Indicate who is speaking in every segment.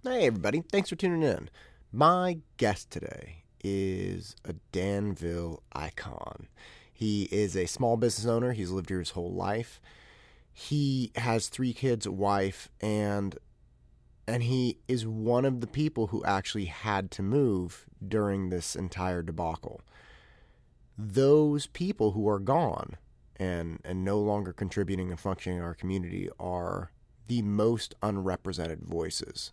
Speaker 1: Hey, everybody. Thanks for tuning in. My guest today is a Danville icon. He is a small business owner. He's lived here his whole life. He has 3 kids, a wife, and he is one of the people who actually had to move during this entire debacle. Those people who are gone and no longer contributing and functioning in our community are the most unrepresented voices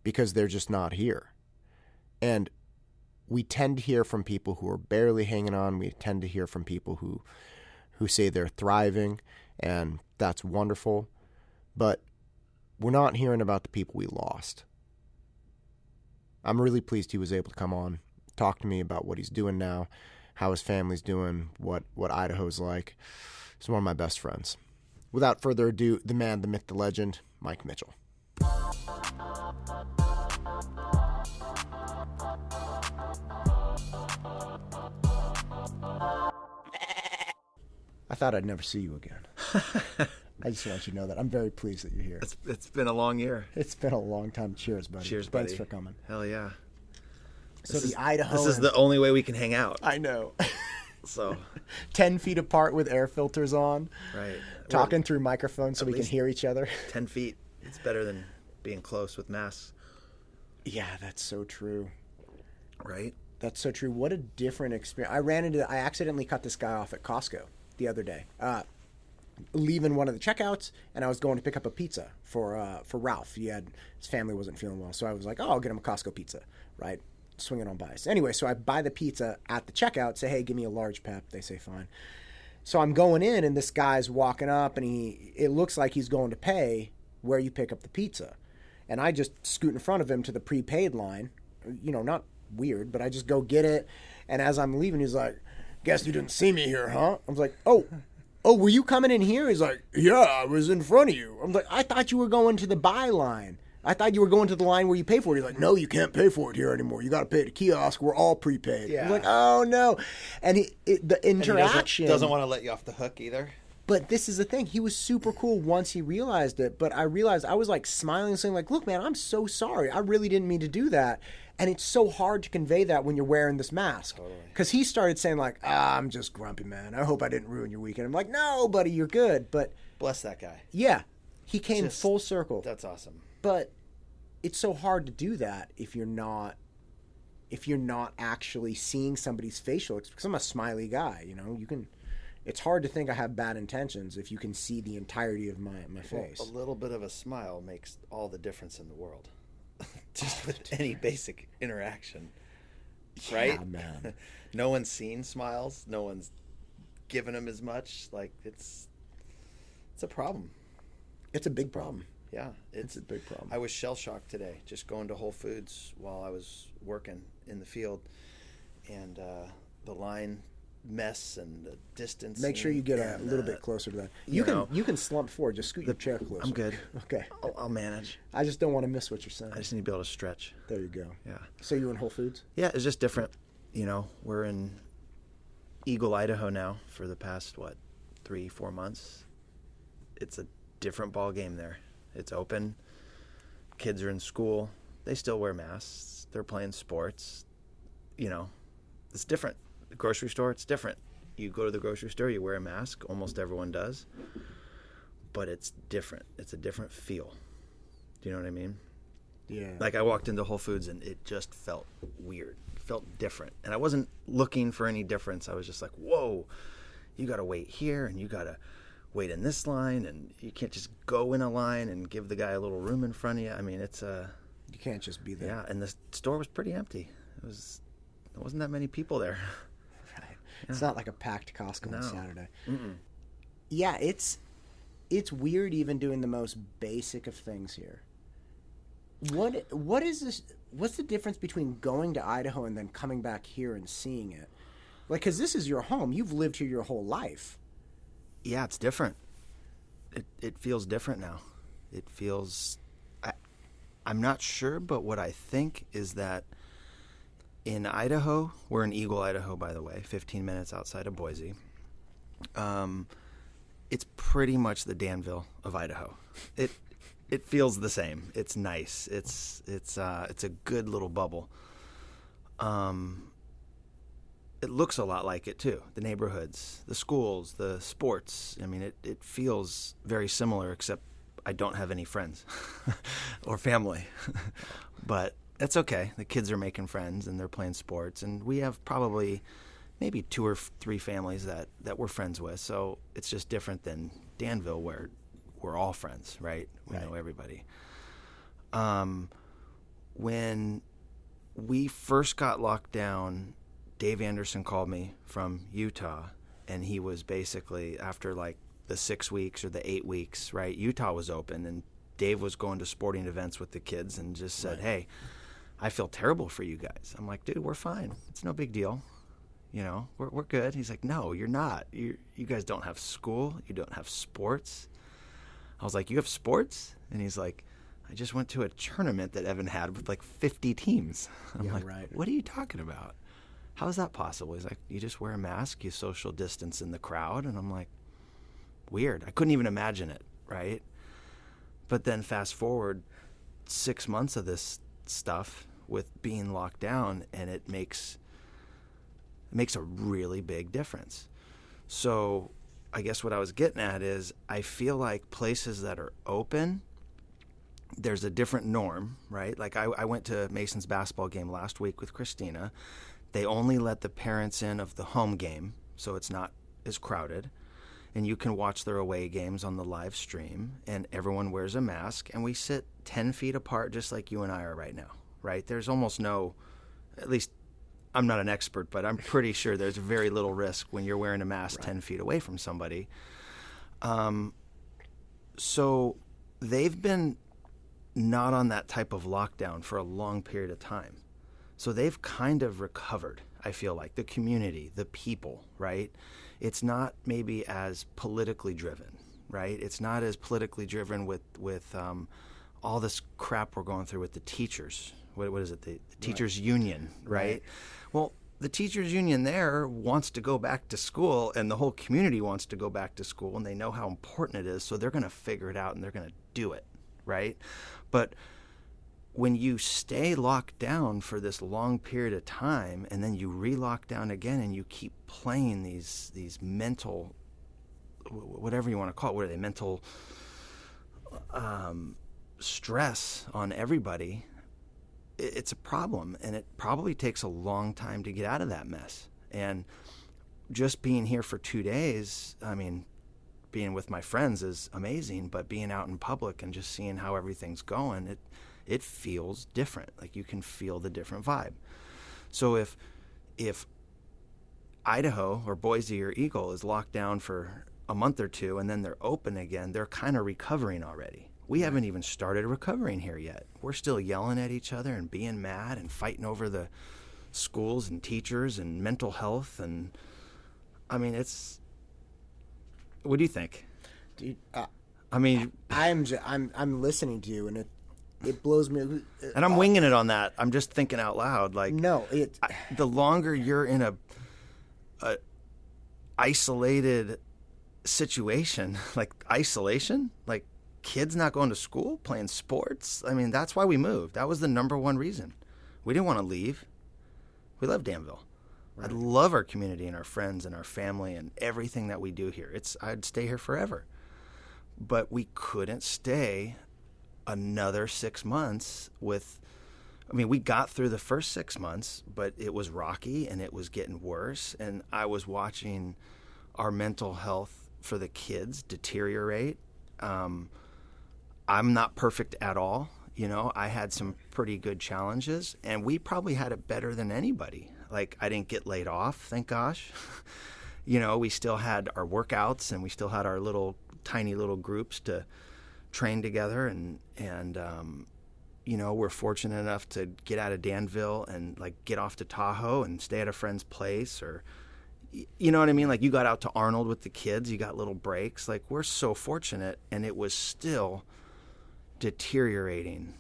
Speaker 1: because they're just not here. And we tend to hear from people who are barely hanging on. We tend to hear from people who say they're thriving, and that's wonderful. But we're not hearing about the people we lost. I'm really pleased he was able to come on, talk to me about what he's doing now, how his family's doing, what Idaho's like. He's one of my best friends. Without further ado, the man, the myth, the legend, Mike Mitchell. I thought I'd never see you again. I just want you to know that. I'm very pleased that you're here.
Speaker 2: It's been a long year.
Speaker 1: It's been a long time. Cheers, buddy.
Speaker 2: Cheers, buddy.
Speaker 1: Thanks for coming.
Speaker 2: Hell yeah.
Speaker 1: So Idaho.
Speaker 2: This is the only way we can hang out.
Speaker 1: I know.
Speaker 2: So
Speaker 1: 10 feet apart with air filters on.
Speaker 2: Right.
Speaker 1: Talking through microphones so we can hear each other.
Speaker 2: 10 feet. It's better than being close with masks.
Speaker 1: Yeah, that's so true.
Speaker 2: Right?
Speaker 1: That's so true. What a different experience. I accidentally cut this guy off at Costco the other day. Leaving one of the checkouts, and I was going to pick up a pizza for Ralph. His family wasn't feeling well, so I was like, "Oh, I'll get him a Costco pizza." Right, swing it on by. So anyway, so I buy the pizza at the checkout. Say, "Hey, give me a large pep." They say, "Fine." So I'm going in, and this guy's walking up, and it looks like he's going to pay where you pick up the pizza, and I just scoot in front of him to the prepaid line. Not weird, but I just go get it, and as I'm leaving, he's like, "Guess you didn't see me here, huh?" I was like, Oh, were you coming in here? He's like, "Yeah, I was in front of you." I'm like, "I thought you were going to the buy line. I thought you were going to the line where you pay for it." He's like, "No, you can't pay for it here anymore. You got to pay at a kiosk. We're all prepaid." Yeah. I'm like, "Oh, no." And the interaction.
Speaker 2: And he doesn't want to let you off the hook either.
Speaker 1: But this is the thing. He was super cool once he realized it. But I realized I was like smiling and saying like, "Look, man, I'm so sorry. I really didn't mean to do that." And it's so hard to convey that when you're wearing this mask.
Speaker 2: Totally.
Speaker 1: Because he started saying like, "I'm just grumpy, man. I hope I didn't ruin your weekend." I'm like, "No, buddy, you're good." But
Speaker 2: bless that guy.
Speaker 1: Yeah. He came full circle.
Speaker 2: That's awesome. But
Speaker 1: it's so hard to do that if you're not actually seeing somebody's facial expression. Because I'm a smiley guy, it's hard to think I have bad intentions if you can see the entirety of my face.
Speaker 2: A little bit of a smile makes all the difference in the world. Just with any basic interaction. Right?
Speaker 1: Yeah, man.
Speaker 2: No one's seen smiles. No one's given them as much. Like, it's a problem.
Speaker 1: It's a big problem.
Speaker 2: Yeah.
Speaker 1: It's a big problem.
Speaker 2: I was shell-shocked today, just going to Whole Foods while I was working in the field. And the line mess and the distance.
Speaker 1: Make sure you get a little bit closer to that. You can slump forward. Just scoot your chair closer.
Speaker 2: I'm good.
Speaker 1: Okay.
Speaker 2: I'll manage.
Speaker 1: I just don't want to miss what you're saying.
Speaker 2: I just need to be able to stretch.
Speaker 1: There you go.
Speaker 2: Yeah.
Speaker 1: So you're in Whole Foods?
Speaker 2: Yeah, it's just different. We're in Eagle, Idaho now for the past 3-4 months. It's a different ball game there. It's open. Kids are in school. They still wear masks. They're playing sports. It's different. The grocery store, it's different. You go to the grocery store, you wear a mask. Almost everyone does. But it's different. It's a different feel. Do you know what I mean?
Speaker 1: Yeah.
Speaker 2: Like I walked into Whole Foods and it just felt weird. It felt different. And I wasn't looking for any difference. I was just like, whoa, you got to wait here and you got to wait in this line. And you can't just go in a line and give the guy a little room in front of you. I mean,
Speaker 1: you can't just be there.
Speaker 2: Yeah, and the store was pretty empty. There wasn't that many people there.
Speaker 1: It's not like a packed Costco on Saturday.
Speaker 2: Mm-mm.
Speaker 1: Yeah, it's weird even doing the most basic of things here. What is this? What's the difference between going to Idaho and then coming back here and seeing it? Like, because this is your home. You've lived here your whole life.
Speaker 2: Yeah, it's different. It feels different now. It feels... I'm not sure, but what I think is that in Idaho, we're in Eagle, Idaho, by the way, 15 minutes outside of Boise. It's pretty much the Danville of Idaho. it feels the same. It's nice. It's a good little bubble. It looks a lot like it too. The neighborhoods, the schools, the sports. I mean, it feels very similar, except I don't have any friends or family. But that's okay. The kids are making friends and they're playing sports, and we have probably maybe 2 or 3 families that we're friends with. So it's just different than Danville, where we're all friends, right? We know everybody. When we first got locked down, Dave Anderson called me from Utah, and he was basically, after like the 6 weeks or the 8 weeks, right? Utah was open, and Dave was going to sporting events with the kids and just said, hey, I feel terrible for you guys. I'm like, dude, we're fine. It's no big deal. You know, we're good. He's like, no, you're not. You guys don't have school. You don't have sports. I was like, you have sports? And he's like, I just went to a tournament that Evan had with like 50 teams. I'm like, what are you talking about? How is that possible? He's like, you just wear a mask, you social distance in the crowd. And I'm like, weird. I couldn't even imagine it, right? But then fast forward 6 months of this stuff with being locked down, and it makes a really big difference. So I guess what I was getting at is I feel like places that are open, there's a different norm, right? Like I went to Mason's basketball game last week with Christina. They only let the parents in of the home game, so it's not as crowded. And you can watch their away games on the live stream, and everyone wears a mask, and we sit 10 feet apart just like you and I are right now, right? There's almost no, at least I'm not an expert, but I'm pretty sure there's very little risk when you're wearing a mask 10 feet away from somebody. So they've been not on that type of lockdown for a long period of time. So they've kind of recovered, I feel like, the community, the people, right? It's not maybe as politically driven, right? It's not as politically driven with all this crap we're going through with the teachers. What is it? The teachers union, right? Well, the teachers union there wants to go back to school, and the whole community wants to go back to school, and they know how important it is, so they're going to figure it out and they're going to do it, right? But when you stay locked down for this long period of time, and then you re-lock down again, and you keep playing these mental, whatever you want to call it, what are they, mental stress on everybody, it's a problem, and it probably takes a long time to get out of that mess. And just being here for 2 days, I mean, being with my friends is amazing, but being out in public and just seeing how everything's going, it feels different. Like you can feel the different vibe. So if Idaho or Boise or Eagle is locked down for a month or two and then they're open again, they're kind of recovering already. We haven't even started recovering here yet. We're still yelling at each other and being mad and fighting over the schools and teachers and mental health. And I mean, what do you think?
Speaker 1: Dude,
Speaker 2: I mean,
Speaker 1: I'm listening to you, and it blows me.
Speaker 2: And I'm winging it on that. I'm just thinking out loud. Like,
Speaker 1: no,
Speaker 2: the longer you're in a isolated situation, like isolation, like kids not going to school, playing sports. I mean, that's why we moved. That was the number one reason. We didn't want to leave. We love Danville. Right. I love our community and our friends and our family and everything that we do here. I'd stay here forever. But we couldn't stay another 6 months we got through the first 6 months, but it was rocky and it was getting worse. And I was watching our mental health for the kids deteriorate. I'm not perfect at all. You know, I had some pretty good challenges, and we probably had it better than anybody. Like, I didn't get laid off, thank gosh. You know, we still had our workouts, and we still had our tiny little groups to train together, and you know, we're fortunate enough to get out of Danville and like get off to Tahoe and stay at a friend's place, or you know what I mean? Like, you got out to Arnold with the kids, you got little breaks. Like, we're so fortunate, and it was still deteriorating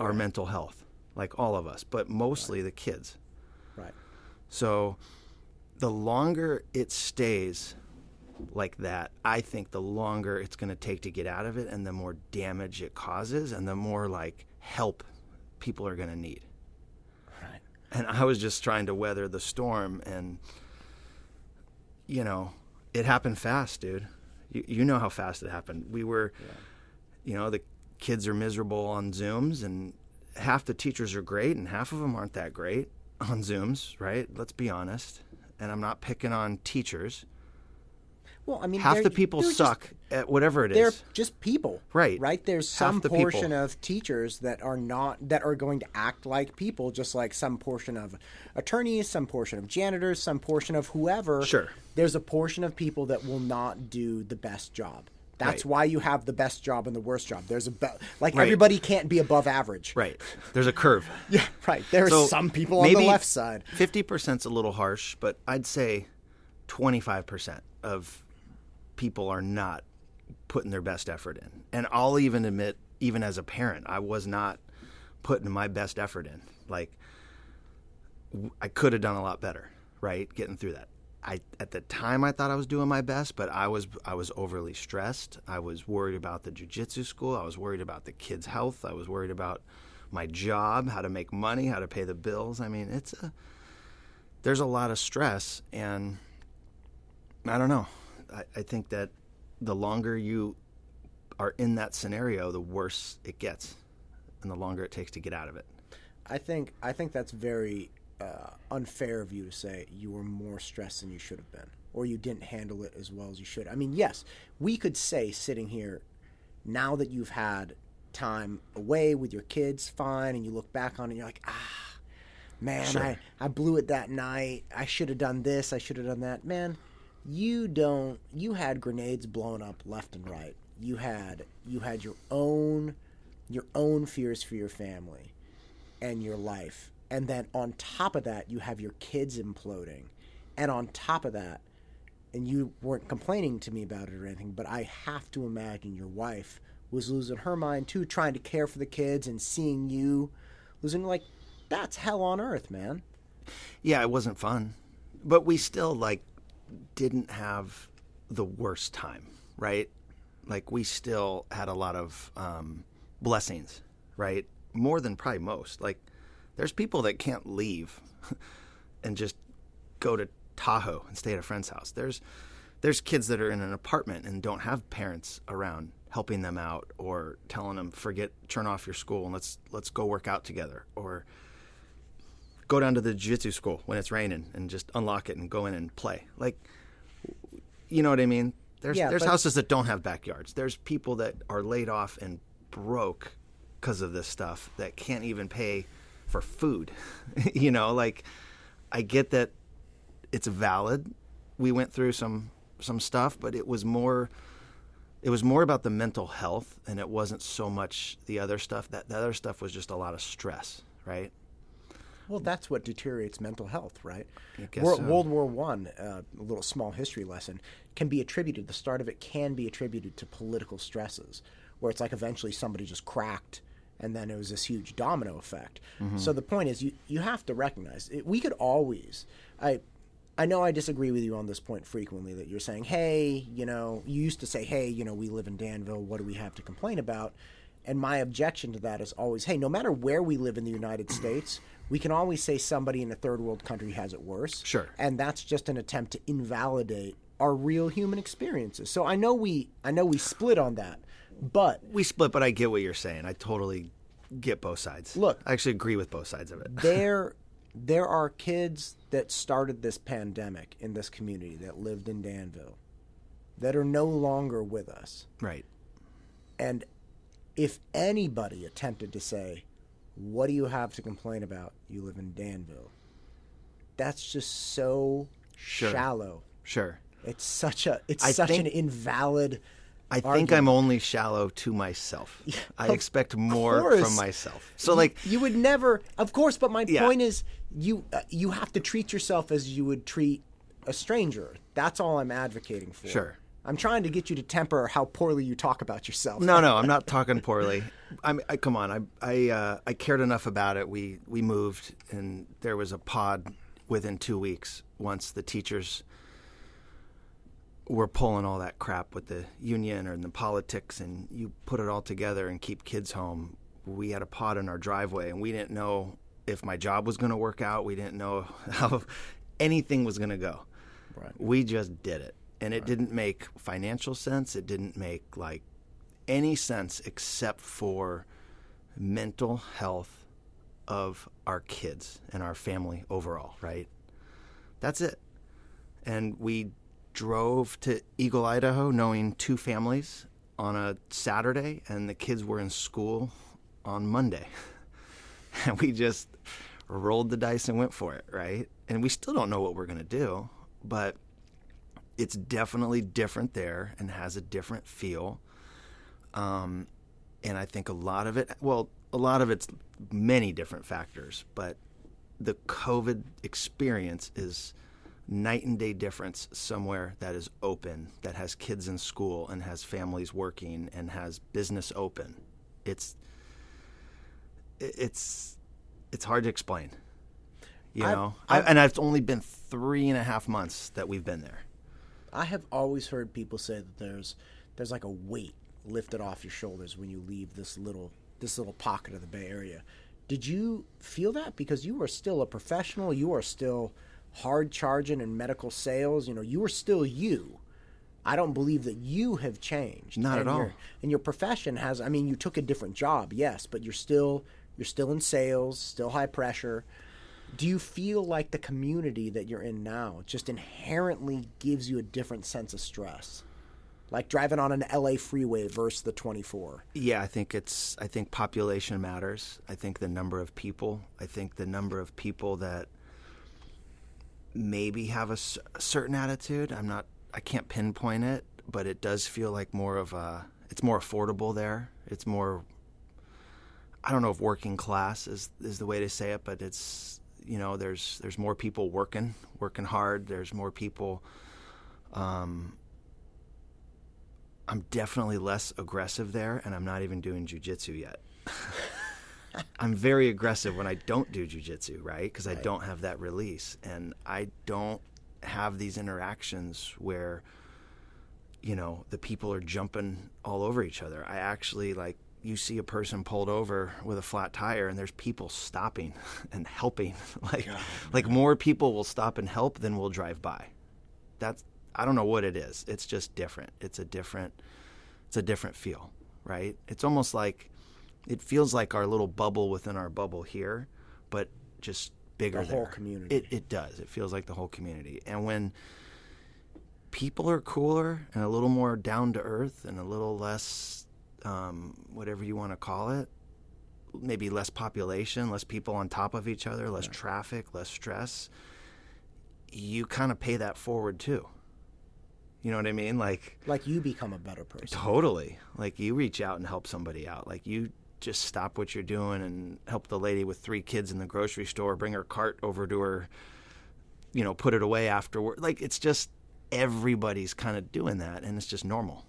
Speaker 2: our mental health, like all of us, but mostly the kids.
Speaker 1: Right.
Speaker 2: So the longer it stays like that, I think the longer it's going to take to get out of it and the more damage it causes and the more like help people are going to need.
Speaker 1: Right.
Speaker 2: And I was just trying to weather the storm, and you know, it happened fast, dude. You know how fast it happened. We were, you know, the kids are miserable on Zooms, and half the teachers are great and half of them aren't that great on Zooms, right? Let's be honest. And I'm not picking on teachers.
Speaker 1: Well, I mean,
Speaker 2: half the people suck at whatever it is.
Speaker 1: They're just people,
Speaker 2: right?
Speaker 1: There's some portion of teachers that are going to act like people, just like some portion of attorneys, some portion of janitors, some portion of whoever.
Speaker 2: Sure.
Speaker 1: There's a portion of people that will not do the best job. That's why you have the best job and the worst job. There's everybody can't be above average.
Speaker 2: Right. There's a curve.
Speaker 1: Yeah, right. There are some people on the left side.
Speaker 2: 50%'s a little harsh, but I'd say 25% of people are not putting their best effort in. And I'll even admit, even as a parent, I was not putting my best effort in. Like, I could have done a lot better, right, getting through that. At the time, I thought I was doing my best, but I was overly stressed. I was worried about the jiu-jitsu school. I was worried about the kids' health. I was worried about my job, how to make money, how to pay the bills. I mean, there's a lot of stress, and I don't know. I think that the longer you are in that scenario, the worse it gets, and the longer it takes to get out of it.
Speaker 1: I think that's very unfair of you to say you were more stressed than you should have been, or you didn't handle it as well as you should. I mean, yes, we could say sitting here, now that you've had time away with your kids, fine, and you look back on it, and you're like, man, sure. I blew it that night. I should have done this. I should have done that. Man, you had grenades blown up left and right. You had your own fears for your family and your life. And then on top of that, you have your kids imploding. And on top of that, and you weren't complaining to me about it or anything, but I have to imagine your wife was losing her mind too, trying to care for the kids and seeing you losing, like, that's hell on earth, man.
Speaker 2: Yeah, it wasn't fun. But we still, like, didn't have the worst time, right? Like, we still had a lot of blessings, right? More than probably most. Like, there's people that can't leave and just go to Tahoe and stay at a friend's house. There's kids that are in an apartment and don't have parents around helping them out or telling them, turn off your school and let's go work out together, or go down to the jiu-jitsu school when it's raining and just unlock it and go in and play. Like, you know what I mean? There's houses that don't have backyards. There's people that are laid off and broke because of this stuff that can't even pay for food. You know, like, I get that it's valid. We went through some stuff, but it was more about the mental health, and it wasn't so much the other stuff. The other stuff was just a lot of stress, right?
Speaker 1: Well, that's what deteriorates mental health, right?
Speaker 2: I guess so.
Speaker 1: World War I, a little small history lesson, the start of it can be attributed to political stresses, where it's like eventually somebody just cracked, and then it was this huge domino effect. Mm-hmm. So the point is, you have to recognize it. We could always, I know I disagree with you on this point frequently, that you're saying, hey, you used to say, hey, we live in Danville, what do we have to complain about? And my objection to that is always, hey, no matter where we live in the United States, we can always say somebody in a third world country has it worse.
Speaker 2: Sure.
Speaker 1: And that's just an attempt to invalidate our real human experiences. So I know we split on that. But
Speaker 2: I get what you're saying. I totally get both sides.
Speaker 1: Look,
Speaker 2: I actually agree with both sides of it.
Speaker 1: There are kids that started this pandemic in this community that lived in Danville that are no longer with us.
Speaker 2: Right.
Speaker 1: And if anybody attempted to say, what do you have to complain about? You live in Danville. That's just so shallow.
Speaker 2: Sure.
Speaker 1: It's such an invalid
Speaker 2: I think I'm only shallow to myself. Yeah, I expect more from myself. So, like,
Speaker 1: you would never, of course. But my point is, you have to treat yourself as you would treat a stranger. That's all I'm advocating for.
Speaker 2: Sure.
Speaker 1: I'm trying to get you to temper how poorly you talk about yourself.
Speaker 2: No, I'm not talking poorly. Come on. I cared enough about it. We moved, and there was a pod within 2 weeks once the teachers we're pulling all that crap with the union or in the politics, and you put it all together and keep kids home. We had a pot in our driveway, and we didn't know if my job was going to work out. We didn't know how anything was going to go.
Speaker 1: Right.
Speaker 2: We just did it. And it didn't make financial sense. It didn't make like any sense except for mental health of our kids and our family overall, right? That's it. And we drove to Eagle, Idaho, knowing 2 families on a Saturday, and the kids were in school on Monday. And we just rolled the dice and went for it, right? And we still don't know what we're going to do, but it's definitely different there and has a different feel. And I think a lot of it's many different factors, but the COVID experience is night and day difference somewhere that is open, that has kids in school and has families working and has business open. It's hard to explain, know. And I've only been 3.5 months that we've been there.
Speaker 1: I have always heard people say that there's like a weight lifted off your shoulders when you leave this little pocket of the Bay Area. Did you feel that? Because you are still a professional, you are still hard charging in medical sales, you are still you. I don't believe that you have changed.
Speaker 2: Not at all.
Speaker 1: And your profession has, you took a different job, yes, but you're still in sales, still high pressure. Do you feel like the community that you're in now just inherently gives you a different sense of stress? Like driving on an LA freeway versus the 24.
Speaker 2: Yeah, I think population matters. I think the number of people that maybe have a certain attitude. I can't pinpoint it, but it does feel like it's more affordable there. It's more, I don't know if working class is the way to say it, but it's, there's more people working hard. There's more people. I'm definitely less aggressive there, and I'm not even doing jiu-jitsu yet. I'm very aggressive when I don't do jiu-jitsu, right? Because I don't have that release, and I don't have these interactions where, the people are jumping all over each other. I actually, you see a person pulled over with a flat tire, and there's people stopping and helping. More people will stop and help than will drive by. I don't know what it is. It's just different. It's a different feel, right? It's almost like, it feels like our little bubble within our bubble here, but just bigger there.
Speaker 1: The whole community.
Speaker 2: It does. It feels like the whole community. And when people are cooler and a little more down to earth and a little less, whatever you want to call it, maybe less population, less people on top of each other, less traffic, less stress, you kind of pay that forward too. You know what I mean? Like
Speaker 1: you become a better person.
Speaker 2: Totally. Like you reach out and help somebody out. Like you just stop what you're doing and help the lady with 3 kids in the grocery store, bring her cart over to her, put it away afterward. Like it's just, everybody's kind of doing that, and it's just normal.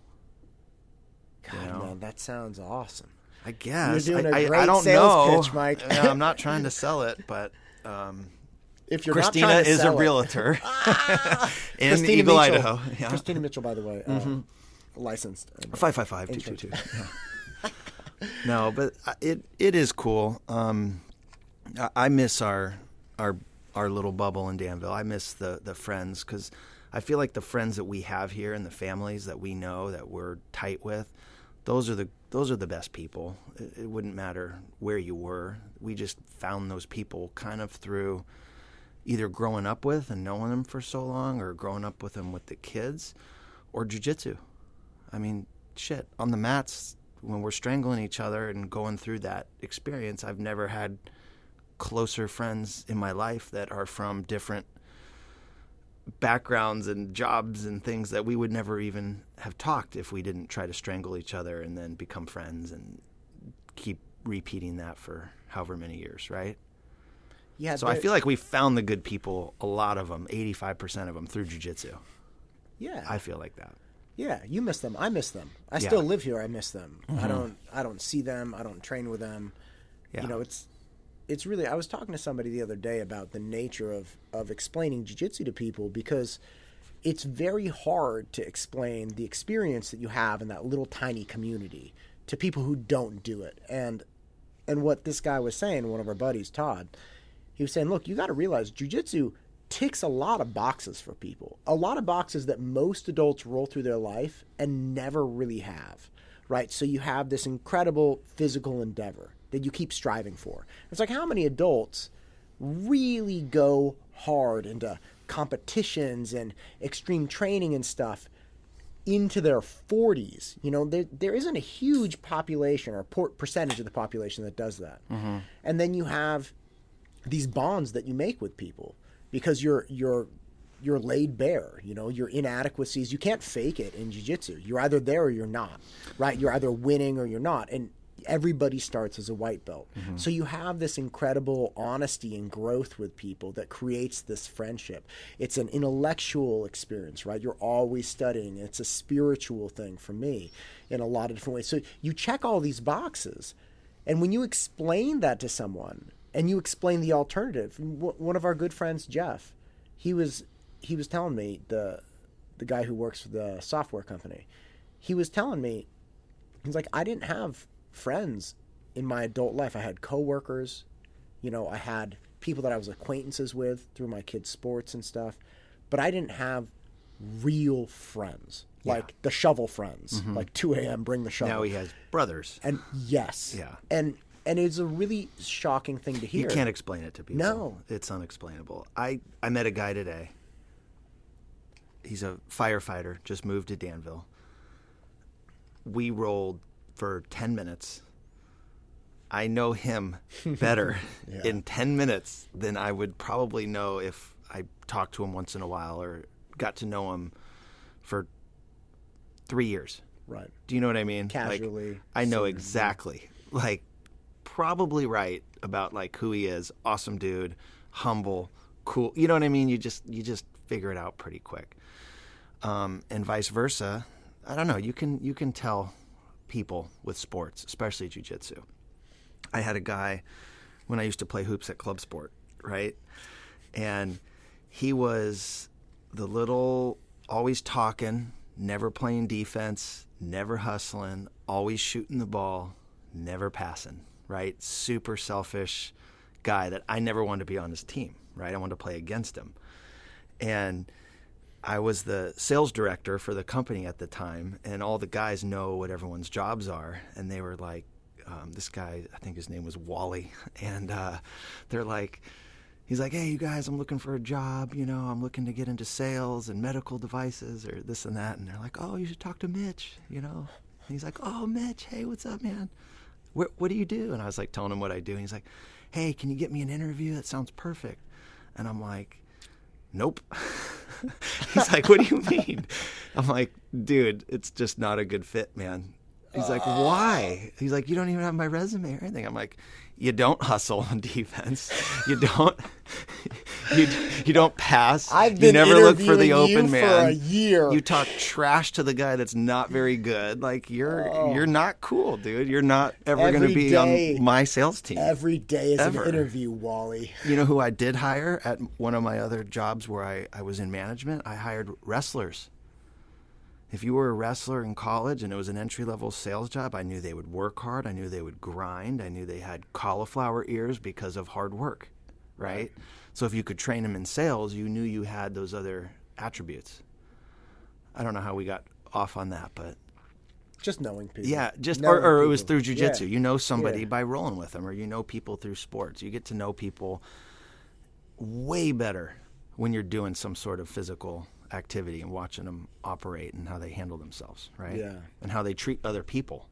Speaker 1: God, man, that sounds awesome.
Speaker 2: I guess.
Speaker 1: You're doing a great
Speaker 2: I don't
Speaker 1: sales
Speaker 2: know.
Speaker 1: pitch, Mike.
Speaker 2: I'm not trying to sell it, but
Speaker 1: if you're
Speaker 2: Christina
Speaker 1: not trying to
Speaker 2: is a
Speaker 1: sell
Speaker 2: realtor in
Speaker 1: Christina
Speaker 2: Eagle,
Speaker 1: Mitchell.
Speaker 2: Idaho. Yeah.
Speaker 1: Christina Mitchell, by the way, licensed.
Speaker 2: 555-222. No, but it is cool. I miss our little bubble in Danville. I miss the friends, because I feel like the friends that we have here and the families that we know that we're tight with, those are the best people. It wouldn't matter where you were. We just found those people kind of through either growing up with and knowing them for so long, or growing up with them with the kids, or jiu-jitsu. I mean, shit, on the mats, when we're strangling each other and going through that experience, I've never had closer friends in my life that are from different backgrounds and jobs and things that we would never even have talked if we didn't try to strangle each other and then become friends and keep repeating that for however many years, right?
Speaker 1: Yeah.
Speaker 2: So I feel like we found the good people, a lot of them, 85% of them, through jiu-jitsu.
Speaker 1: Yeah.
Speaker 2: I feel like that.
Speaker 1: Yeah, you miss them. I miss them. I still live here. I miss them. Mm-hmm. I don't see them. I don't train with them. Yeah. It's really, I was talking to somebody the other day about the nature of explaining jiu-jitsu to people, because it's very hard to explain the experience that you have in that little tiny community to people who don't do it. And what this guy was saying, one of our buddies, Todd, he was saying, look, you got to realize jiu-jitsu ticks a lot of boxes for people, a lot of boxes that most adults roll through their life and never really have, right? So you have this incredible physical endeavor that you keep striving for. It's like, how many adults really go hard into competitions and extreme training and stuff into their 40s? You know, there isn't a huge population or percentage of the population that does that. Mm-hmm. And then you have these bonds that you make with people because you're laid bare. You know, your inadequacies, you can't fake it in jiu-jitsu. You're either there or you're not, right? You're either winning or you're not. And everybody starts as a white belt. Mm-hmm. So you have this incredible honesty and growth with people that creates this friendship. It's an intellectual experience, right? You're always studying. It's a spiritual thing for me in a lot of different ways. So you check all these boxes. And when you explain that to someone and you explain the alternative, one of our good friends, Jeff, he was telling me, the guy who works for the software company, he was telling me, he's like, I didn't have friends in my adult life. I had coworkers, you know, I had people that I was acquaintances with through my kids' sports and stuff, but I didn't have real friends, like the shovel friends, mm-hmm. like 2 a.m. bring the shovel.
Speaker 2: Now he has brothers.
Speaker 1: And yes.
Speaker 2: Yeah.
Speaker 1: And it's a really shocking thing to hear.
Speaker 2: You can't explain it to people.
Speaker 1: No.
Speaker 2: It's unexplainable. I met a guy today. He's a firefighter, just moved to Danville. We rolled for 10 minutes. I know him better in 10 minutes than I would probably know if I talked to him once in a while or got to know him for 3 years.
Speaker 1: Right.
Speaker 2: Do you know what I mean?
Speaker 1: Casually.
Speaker 2: Like, I know exactly. Like, probably right about like who he is. Awesome dude, humble, cool. You know what I mean? You just figure it out pretty quick. And vice versa. I don't know. You can tell people with sports, especially jiu-jitsu. I had a guy when I used to play hoops at Club Sport, right? And he was the little, always talking, never playing defense, never hustling, always shooting the ball, never passing, right? Super selfish guy that I never wanted to be on his team, right? I wanted to play against him. And I was the sales director for the company at the time, and all the guys know what everyone's jobs are. And they were like, this guy, I think his name was Wally, and they're like, he's like, hey, you guys, I'm looking for a job. You know, I'm looking to get into sales and medical devices or this and that. And they're like, oh, you should talk to Mitch, you know. And he's like, oh, Mitch, hey, what's up, man? What do you do? And I was like telling him what I do. And he's like, hey, can you get me an interview? That sounds perfect. And I'm like, nope. He's like, what do you mean? I'm like, dude, it's just not a good fit, man. He's like, why? He's like, you don't even have my resume or anything. I'm like, you don't hustle on defense. You don't you don't pass.
Speaker 1: I've
Speaker 2: you
Speaker 1: been
Speaker 2: never look for the open
Speaker 1: you
Speaker 2: man.
Speaker 1: for a year.
Speaker 2: You talk trash to the guy that's not very good. Like you're not cool, dude. You're not ever going to be on my sales team.
Speaker 1: Every day is an interview, Wally.
Speaker 2: You know who I did hire at one of my other jobs where I was in management? I hired wrestlers. If you were a wrestler in college and it was an entry-level sales job, I knew they would work hard. I knew they would grind. I knew they had cauliflower ears because of hard work, right? So if you could train them in sales, you knew you had those other attributes. I don't know how we got off on that, but...
Speaker 1: Just knowing people.
Speaker 2: Yeah, or it was through jiu-jitsu.
Speaker 1: Yeah.
Speaker 2: You know somebody by rolling with them, or you know people through sports. You get to know people way better when you're doing some sort of physical activity and watching them operate and how they handle themselves, right?
Speaker 1: Yeah.
Speaker 2: And how they treat other people.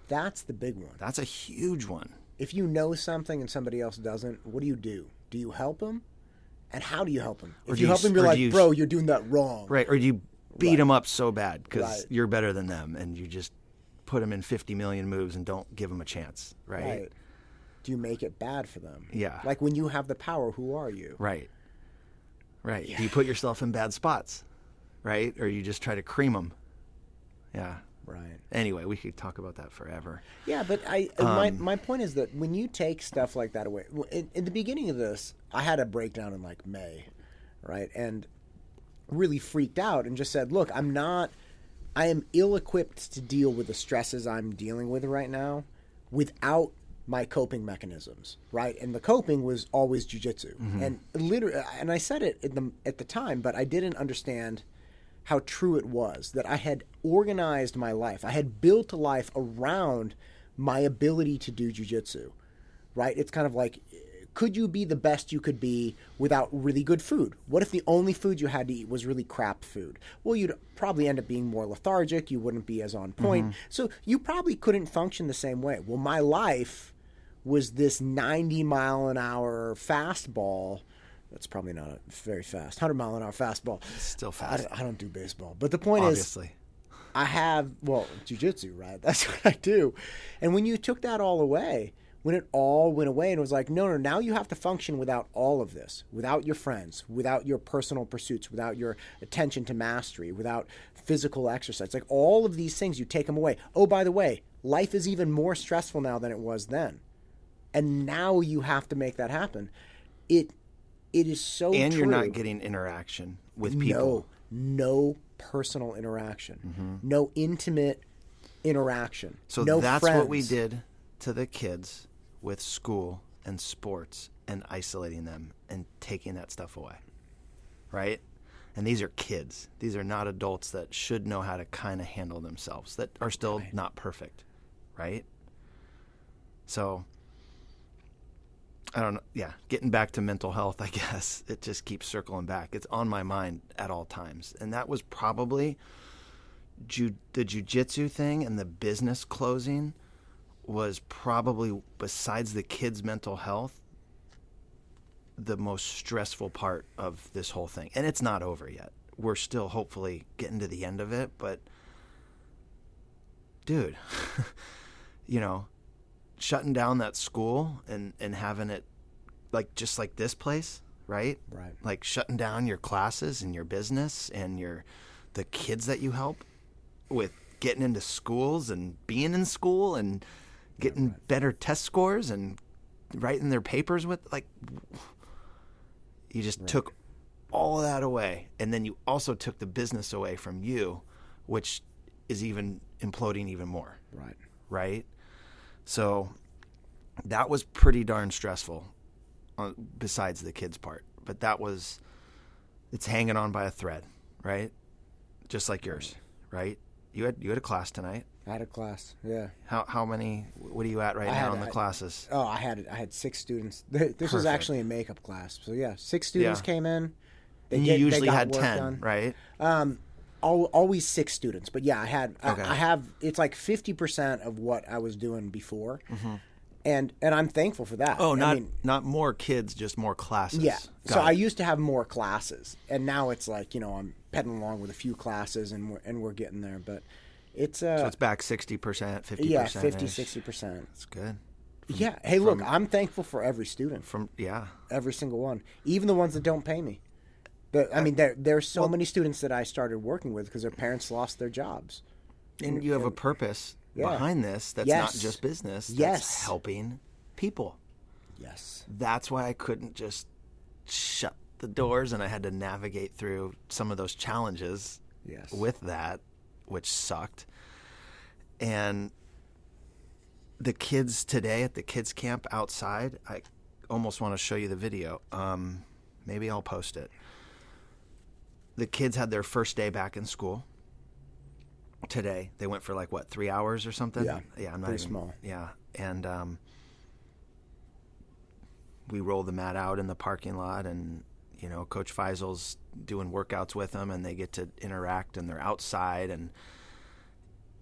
Speaker 1: That's the big one.
Speaker 2: That's a huge one.
Speaker 1: If you know something and somebody else doesn't, what do? Do you help them? And how do you help them? If you help them, you're like, bro, you're doing that wrong.
Speaker 2: Right. Or do you beat them up so bad because you're better than them and you just put them in 50 million moves and don't give them a chance, right?
Speaker 1: Do you make it bad for them?
Speaker 2: Yeah.
Speaker 1: Like when you have the power, who are you?
Speaker 2: Right.
Speaker 1: Yeah.
Speaker 2: Do you put yourself in bad spots, right? Or you just try to cream them? Yeah.
Speaker 1: Right.
Speaker 2: Anyway, we could talk about that forever.
Speaker 1: Yeah, but my point is that when you take stuff like that away, in the beginning of this, I had a breakdown in like May, right? And really freaked out and just said, look, I am ill-equipped to deal with the stresses I'm dealing with right now without my coping mechanisms, right? And the coping was always jiu-jitsu. And literally, and I said it at the time, but I didn't understand how true it was, that I had organized my life. I had built a life around my ability to do jiu-jitsu, right? It's kind of like, could you be the best you could be without really good food? What if the only food you had to eat was really crap food? Well, you'd probably end up being more lethargic. You wouldn't be as on point. So you probably couldn't function the same way. Well, my life was this 90-mile-an-hour fastball. That's probably not very fast. 100-mile-an-hour fastball.
Speaker 2: It's still fast.
Speaker 1: I don't do baseball. But the point
Speaker 2: Obviously.
Speaker 1: is, I have, jiu-jitsu, right? That's what I do. And when you took that all away, when it all went away and it was like, no, now you have to function without all of this, without your friends, without your personal pursuits, without your attention to mastery, without physical exercise. Like all of these things, you take them away. Oh, by the way, life is even more stressful now than it was then. And now you have to make that happen. It is so
Speaker 2: and
Speaker 1: true.
Speaker 2: You're not getting interaction with people.
Speaker 1: No personal interaction. No intimate interaction.
Speaker 2: So
Speaker 1: no
Speaker 2: that's
Speaker 1: friends.
Speaker 2: what we did to the kids with school and sports and isolating them and taking that stuff away, right? And these are kids. These are not adults that should know how to kind of handle themselves, that are still not perfect, right? So, I don't know. Yeah, getting back to mental health, I guess, it just keeps circling back. It's on my mind at all times. And that was probably the jiu-jitsu thing and the business closing was probably, besides the kids' mental health, the most stressful part of this whole thing. And it's not over yet. We're still hopefully getting to the end of it. But, dude, shutting down that school and having it just like this place, right?
Speaker 1: Right.
Speaker 2: Like shutting down your classes and your business and the kids that you help with getting into schools and being in school and getting better test scores and writing their papers with, you just took all of that away. And then you also took the business away from you, which is even imploding even more.
Speaker 1: Right.
Speaker 2: Right? So that was pretty darn stressful besides the kids part. But it's hanging on by a thread, right? Just like yours, right? You had a class tonight.
Speaker 1: I had a class, yeah.
Speaker 2: How many? What are you at right now in the classes?
Speaker 1: Oh, I had 6 students. This was actually a makeup class, so yeah, 6 students came in.
Speaker 2: You usually had 10, done. Right?
Speaker 1: Always 6 students, but yeah, I have. It's like 50% of what I was doing before, and I'm thankful for that.
Speaker 2: Oh, not more kids, just more classes.
Speaker 1: Yeah. So I used to have more classes, and now it's like I'm pedaling along with a few classes, and we're getting there, but. So
Speaker 2: it's back 60%, 50%.
Speaker 1: Yeah, 50, 60%.
Speaker 2: That's good.
Speaker 1: Hey, look, I'm thankful for every student. Every single one, even the ones that don't pay me. There's so many students that I started working with because their parents lost their jobs.
Speaker 2: And you have a purpose behind this that's not just business. That's helping people.
Speaker 1: Yes.
Speaker 2: That's why I couldn't just shut the doors, and I had to navigate through some of those challenges with that, which sucked. And the kids today at the kids camp outside, I almost want to show you the video. Maybe I'll post it. The kids had their first day back in school today. They went for 3 hours or something?
Speaker 1: Yeah,
Speaker 2: I'm not
Speaker 1: pretty small.
Speaker 2: Yeah, and we roll the mat out in the parking lot, and Coach Feisel's doing workouts with them, and they get to interact, and they're outside, and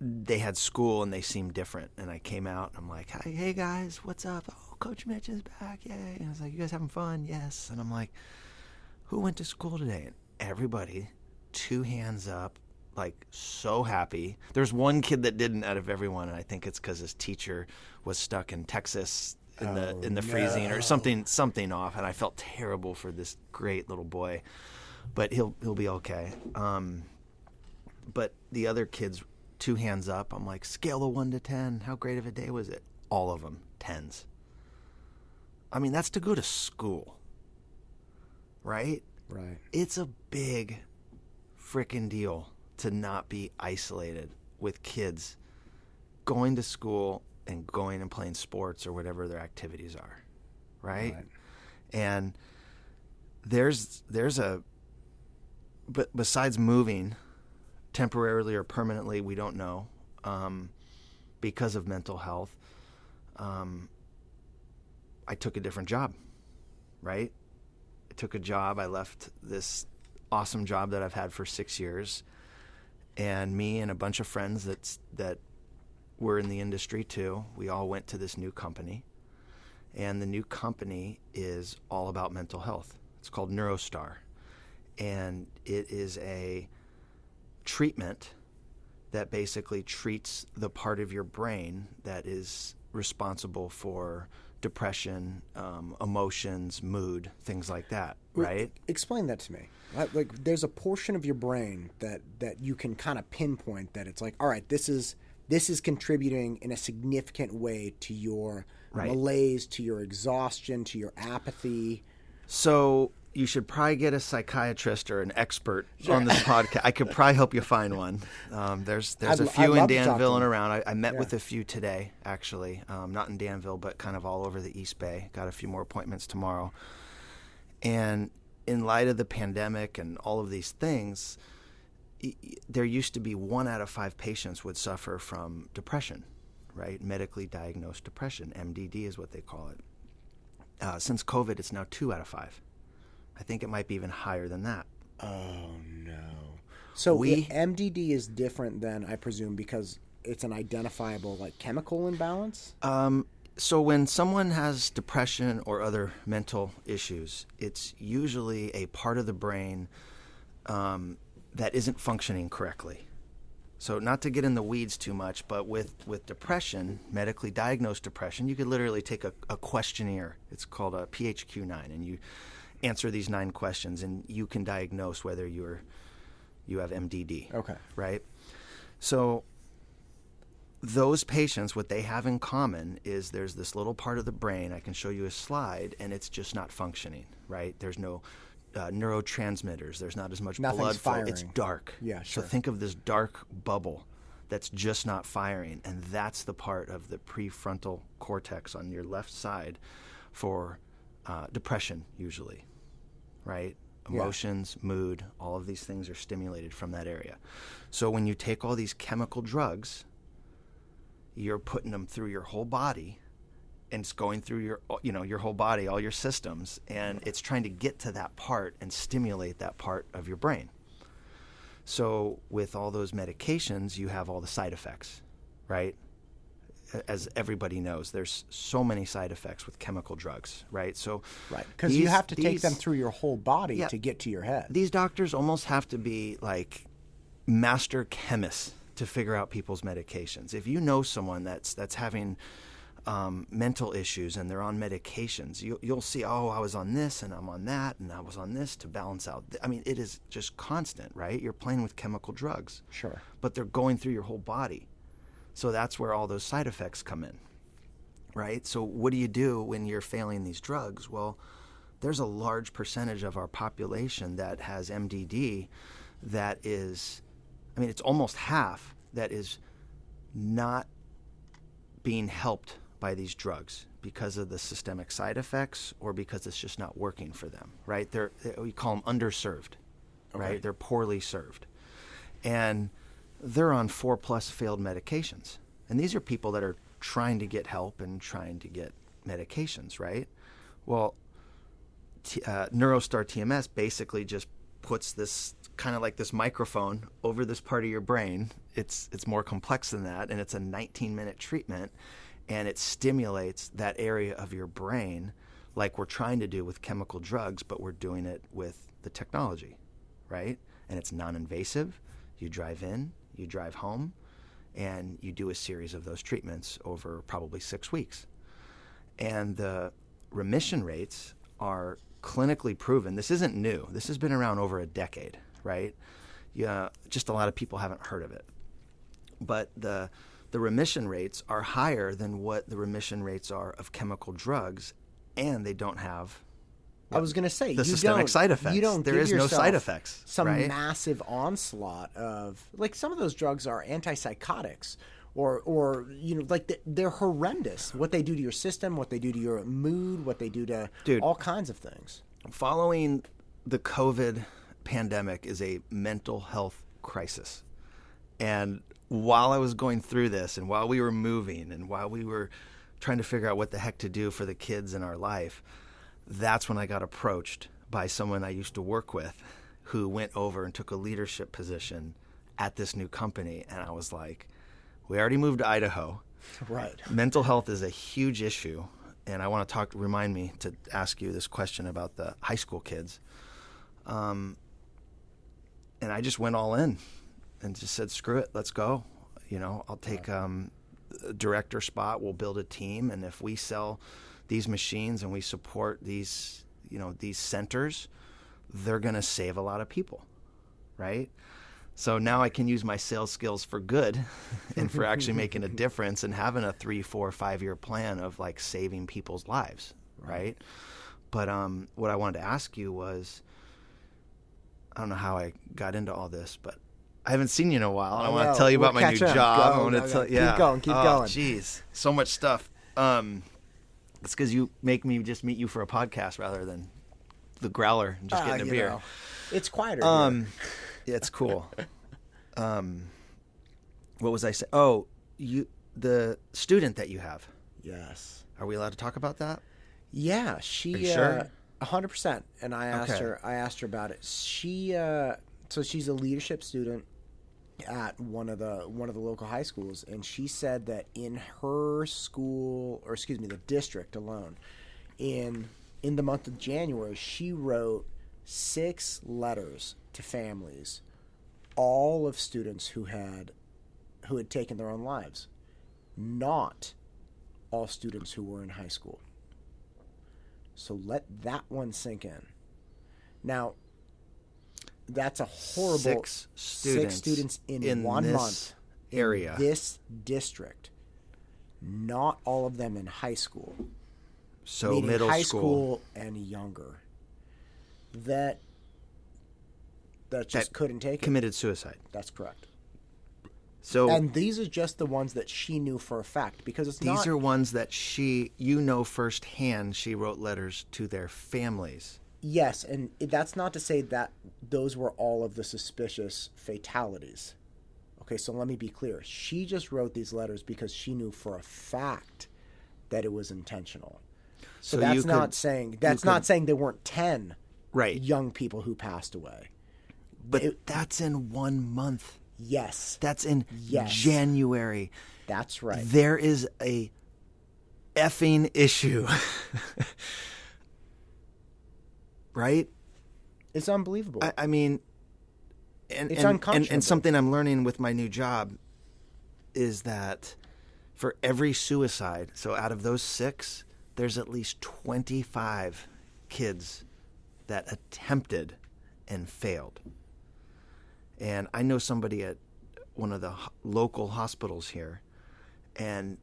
Speaker 2: they had school, and they seemed different. And I came out, and I'm like, hey guys, what's up? Oh, Coach Mitch is back, yay. And I was like, you guys having fun? Yes. And I'm like, who went to school today? And everybody, 2 hands up, so happy. There's one kid that didn't out of everyone, and I think it's because his teacher was stuck in Texas in the freezing or something off, and I felt terrible for this great little boy, but he'll be okay. But the other kids, 2 hands up. I'm like, scale of 1 to 10. How great of a day was it? All of them 10s. I mean, that's to go to school, right?
Speaker 1: Right.
Speaker 2: It's a big freaking deal to not be isolated with kids going to school and going and playing sports or whatever their activities are, right? And there's a, but besides moving temporarily or permanently, we don't know, because of mental health, I took a different job, right? I took a job. I left this awesome job that I've had for 6 years, and me and a bunch of friends that were in the industry too, we all went to this new company, and the new company is all about mental health. It's called NeuroStar, and it is a treatment that basically treats the part of your brain that is responsible for depression, emotions, mood, things like that, right?
Speaker 1: Explain that to me. Like, there's a portion of your brain that you can kind of pinpoint that it's like, all right, this is contributing in a significant way to your malaise, to your exhaustion, to your apathy.
Speaker 2: So you should probably get a psychiatrist or an expert on this podcast. I could probably help you find one. There's a few in Danville and around. I met with a few today, actually. Not in Danville, but kind of all over the East Bay. Got a few more appointments tomorrow. And in light of the pandemic and all of these things, there used to be 1 out of 5 patients would suffer from depression, right? Medically diagnosed depression. MDD is what they call it. Since COVID, it's now 2 out of 5. I think it might be even higher than that.
Speaker 1: Oh, no. So MDD is different than, I presume, because it's an identifiable like chemical imbalance?
Speaker 2: So when someone has depression or other mental issues, it's usually a part of the brain that isn't functioning correctly. So not to get in the weeds too much, but with depression, medically diagnosed depression, you could literally take a questionnaire. It's called a PHQ-9, and you answer these 9 questions, and you can diagnose whether you have MDD.
Speaker 1: Okay.
Speaker 2: Right? So those patients, what they have in common is there's this little part of the brain, I can show you a slide, and it's just not functioning, right? There's no neurotransmitters. There's not as much blood flow. It's dark.
Speaker 1: Yeah, sure.
Speaker 2: So think of this dark bubble that's just not firing, and that's the part of the prefrontal cortex on your left side for depression usually, right? Emotions, mood, all of these things are stimulated from that area. So when you take all these chemical drugs, you're putting them through your whole body, and it's going through your whole body, all your systems, and it's trying to get to that part and stimulate that part of your brain. So with all those medications, you have all the side effects, right? As everybody knows, there's so many side effects with chemical drugs, right? So,
Speaker 1: right, because you have to take them through your whole body to get to your head.
Speaker 2: These doctors almost have to be like master chemists to figure out people's medications. If you know someone that's having mental issues and they're on medications, you'll see, oh, I was on this and I'm on that and I was on this to balance out. I mean, it is just constant, right? You're playing with chemical drugs.
Speaker 1: Sure.
Speaker 2: But they're going through your whole body. So that's where all those side effects come in, right? So what do you do when you're failing these drugs? Well, there's a large percentage of our population that has MDD that is, I mean, it's almost half that is not being helped by these drugs because of the systemic side effects or because it's just not working for them, right? We call them underserved, right? They're poorly served. And they're on 4+ failed medications. And these are people that are trying to get help and trying to get medications, right? Well, NeuroStar TMS basically just puts this kind of like this microphone over this part of your brain. It's more complex than that, and it's a 19-minute treatment, and it stimulates that area of your brain like we're trying to do with chemical drugs, but we're doing it with the technology, right? And it's non-invasive. You drive in, you drive home, and you do a series of those treatments over probably 6 weeks. And the remission rates are clinically proven. This isn't new. This has been around over a decade, right? Yeah, just a lot of people haven't heard of it. But the remission rates are higher than what the remission rates are of chemical drugs, and they don't have
Speaker 1: I was going to say,
Speaker 2: the systemic side effects. There is no side effects.
Speaker 1: Some
Speaker 2: right?
Speaker 1: massive onslaught of, like, some of those drugs are antipsychotics, or like they're horrendous. What they do to your system, what they do to your mood, what they do to all kinds of things.
Speaker 2: Following the COVID pandemic is a mental health crisis. And while I was going through this, and while we were moving, and while we were trying to figure out what the heck to do for the kids in our life, that's when I got approached by someone I used to work with who went over and took a leadership position at this new company. And I was like, we already moved to Idaho.
Speaker 1: Right.
Speaker 2: Mental health is a huge issue. And I want to remind me to ask you this question about the high school kids. And I just went all in and just said, screw it, let's go. I'll take a director spot. We'll build a team. And if we sell these machines and we support these centers, they're going to save a lot of people, right? So now I can use my sales skills for good and for actually making a difference and having a 3, 4, 5-year plan of like saving people's lives, right? But what I wanted to ask you was, I don't know how I got into all this, but I haven't seen you in a while, and I want to tell you about my new job. I want to tell,
Speaker 1: keep going.
Speaker 2: Jeez, so much stuff. It's because you make me just meet you for a podcast rather than the growler and just getting a beer.
Speaker 1: It's quieter here.
Speaker 2: Yeah, it's cool. What was I saying? Oh, the student that you have.
Speaker 1: Yes.
Speaker 2: Are we allowed to talk about that?
Speaker 1: Yeah, she.
Speaker 2: Are you sure?
Speaker 1: 100%. And I asked her about it. So she's a leadership student at one of the local high schools, and she said that in her school, or excuse me, the district alone, in the month of January, she wrote 6 letters to families, all of students who had taken their own lives, not all students who were in high school. So let that one sink in. Now, that's a horrible
Speaker 2: 6 students
Speaker 1: in 1 month
Speaker 2: area
Speaker 1: in this district. Not all of them in high school.
Speaker 2: So
Speaker 1: meaning
Speaker 2: middle
Speaker 1: high school and younger. That just couldn't take it.
Speaker 2: Committed suicide.
Speaker 1: That's correct.
Speaker 2: So,
Speaker 1: and these are just the ones that she knew for a fact, because
Speaker 2: these are ones that firsthand. She wrote letters to their families.
Speaker 1: Yes, and that's not to say that those were all of the suspicious fatalities. Okay, so let me be clear. She just wrote these letters because she knew for a fact that it was intentional. So that's not saying there weren't 10 young people who passed away.
Speaker 2: But that's in 1 month.
Speaker 1: Yes.
Speaker 2: That's in January.
Speaker 1: That's right.
Speaker 2: There is a effing issue. Right?
Speaker 1: It's unbelievable.
Speaker 2: I mean,
Speaker 1: it's unconscionable.
Speaker 2: And something I'm learning with my new job is that for every suicide, so out of those 6, there's at least 25 kids that attempted and failed. And I know somebody at one of the local hospitals here, and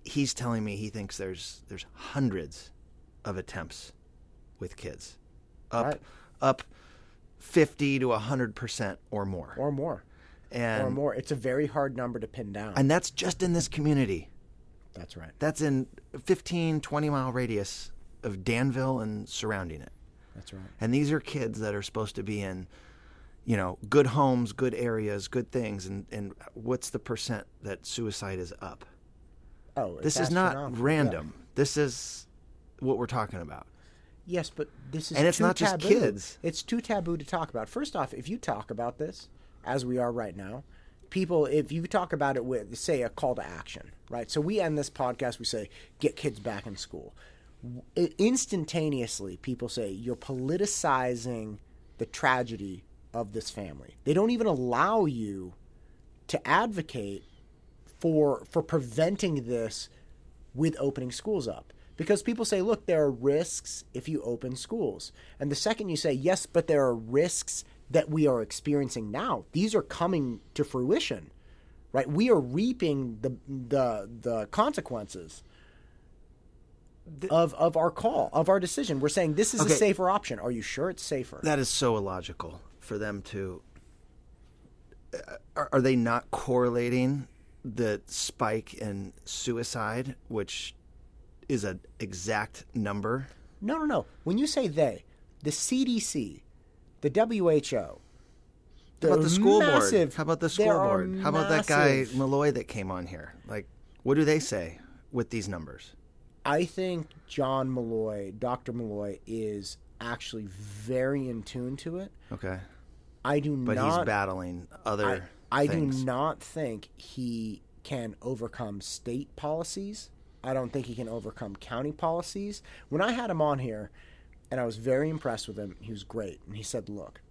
Speaker 2: he's telling me he thinks there's hundreds of attempts with kids, up 50 to 100% or more.
Speaker 1: Or more. It's a very hard number to pin down.
Speaker 2: And that's just in this community.
Speaker 1: That's right.
Speaker 2: That's in 15, 20-mile radius of Danville and surrounding it.
Speaker 1: That's right.
Speaker 2: And these are kids that are supposed to be in, good homes, good areas, good things. And what's the percent that suicide is up?
Speaker 1: Oh,
Speaker 2: this is not random. Yeah. This is what we're talking about.
Speaker 1: Yes, but this is
Speaker 2: and it's
Speaker 1: too
Speaker 2: not
Speaker 1: taboo.
Speaker 2: Just kids.
Speaker 1: It's too taboo to talk about. First off, if you talk about this, as we are right now, people, if you talk about it with, say, a call to action, right? So we end this podcast, we say, get kids back in school. Instantaneously, people say, you're politicizing the tragedy of this family. They don't even allow you to advocate for preventing this with opening schools up. Because people say, look, there are risks if you open schools. And the second you say, yes, but there are risks that we are experiencing now. These are coming to fruition, right? We are reaping the consequences. of our call, of our decision. We're saying this is a safer option. Are you sure it's safer?
Speaker 2: That is so illogical for them to. Are they not correlating the spike in suicide, which is an exact number?
Speaker 1: No. When you say they, the CDC, the WHO,
Speaker 2: How about the school board? How about the school board? How about that guy Malloy that came on here? Like, what do they say with these numbers?
Speaker 1: I think John Malloy, Dr. Malloy, is actually very in tune to it.
Speaker 2: Okay.
Speaker 1: But
Speaker 2: he's battling other
Speaker 1: I
Speaker 2: things.
Speaker 1: do not think he can overcome state policies. I don't think he can overcome county policies. When I had him on here, and I was very impressed with him, he was great. And he said, look,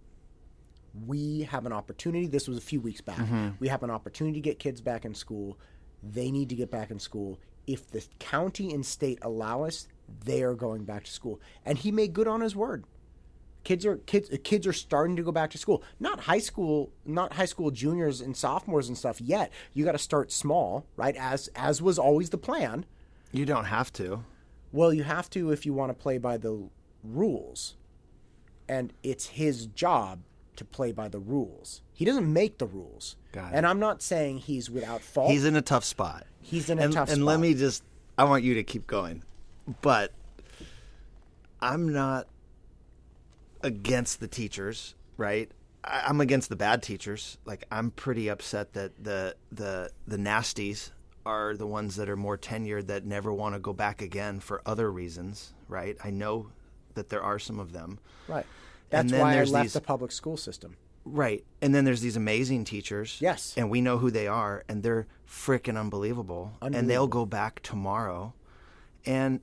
Speaker 1: we have an opportunity. This was a few weeks back.
Speaker 2: Mm-hmm.
Speaker 1: We have an opportunity to get kids back in school. They need to get back in school. If the county and state allow us, they are going back to school. And he made good on his word. Kids are starting to go back to school. Not high school juniors and sophomores and stuff yet. You got to start small, right? As was always the plan.
Speaker 2: You don't have to.
Speaker 1: Well, you have to if you want to play by the rules. And it's his job to play by the rules. He doesn't make the rules.
Speaker 2: Got it.
Speaker 1: And I'm not saying he's without fault.
Speaker 2: He's in a tough spot. And let me I want you to keep going. But I'm not against the teachers, right? I'm against the bad teachers. Like, I'm pretty upset that the nasties are the ones that are more tenured that never want to go back again for other reasons, right? I know that there are some of them.
Speaker 1: Right. That's why I left the public school system.
Speaker 2: Right. And then there's these amazing teachers.
Speaker 1: Yes.
Speaker 2: And we know who they are, and they're freaking unbelievable. And they'll go back tomorrow. And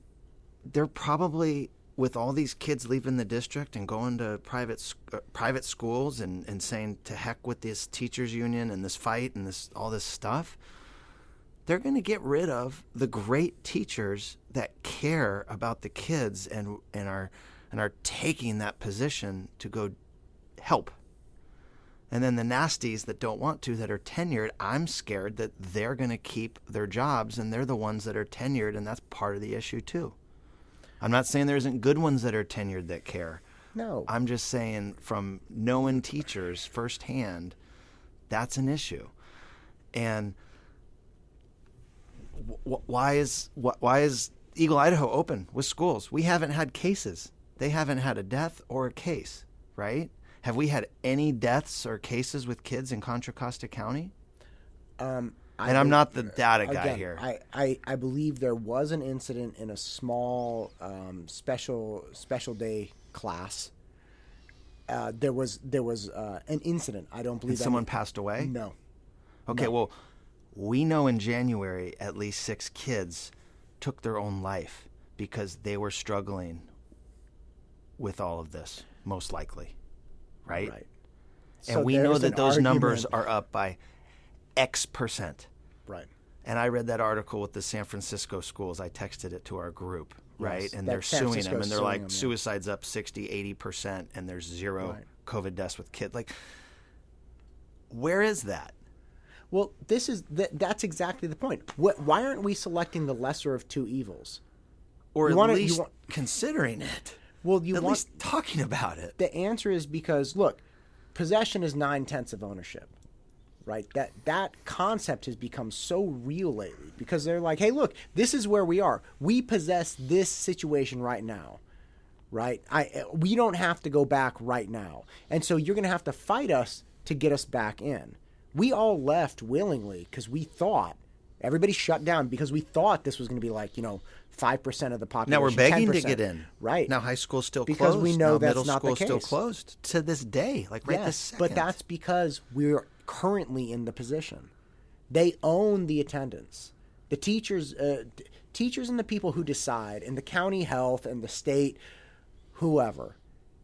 Speaker 2: they're probably, with all these kids leaving the district and going to private schools and saying to heck with this teachers union and this fight and all this stuff, they're going to get rid of the great teachers that care about the kids and are taking that position to go help. And then the nasties that don't want to, that are tenured, I'm scared that they're going to keep their jobs, and they're the ones that are tenured, and that's part of the issue too. I'm not saying there isn't good ones that are tenured that care.
Speaker 1: No.
Speaker 2: I'm just saying, from knowing teachers firsthand, that's an issue. And why is Eagle, Idaho open with schools? We haven't had cases. They haven't had a death or a case, right? Have we had any deaths or cases with kids in Contra Costa County? I'm not the data guy here.
Speaker 1: I believe there was an incident in a small special day class. There was an incident. I don't believe
Speaker 2: someone passed away?
Speaker 1: No.
Speaker 2: Okay,
Speaker 1: no.
Speaker 2: Well, we know in January at least 6 kids took their own life because they were struggling with all of this, most likely. Right? And
Speaker 1: So
Speaker 2: we know that those numbers
Speaker 1: argument.
Speaker 2: are up by X percent.
Speaker 1: Right.
Speaker 2: And I read that article with the San Francisco schools. I texted it to our group, right?
Speaker 1: Yes,
Speaker 2: And
Speaker 1: that
Speaker 2: they're
Speaker 1: San
Speaker 2: suing
Speaker 1: Francisco's
Speaker 2: them, and they're
Speaker 1: suing
Speaker 2: like,
Speaker 1: them, yeah.
Speaker 2: suicide's up 60, 80%, and there's zero
Speaker 1: Right.
Speaker 2: COVID deaths with kids. Like, where is that?
Speaker 1: Well, that's exactly the point. Why aren't we selecting the lesser of two evils?
Speaker 2: Or at least considering it.
Speaker 1: Well,
Speaker 2: at least talking about it.
Speaker 1: The answer is because, look, possession is 9/10 of ownership, right? That concept has become so real lately because they're like, hey, look, this is where we are. We possess this situation right now, right? We don't have to go back right now. And so you're going to have to fight us to get us back in. We all left willingly because we thought, everybody shut down because we thought this was going to be like, 5% of the population.
Speaker 2: Now we're begging
Speaker 1: 10%.
Speaker 2: to get in.
Speaker 1: Right.
Speaker 2: Now high school's still
Speaker 1: because
Speaker 2: closed.
Speaker 1: we know
Speaker 2: now
Speaker 1: that's
Speaker 2: middle
Speaker 1: not the
Speaker 2: school's
Speaker 1: case.
Speaker 2: still closed to this day, like right this second.
Speaker 1: But that's because we're currently in the position. They own the attendance. The teachers and the people who decide, and the county health and the state, whoever,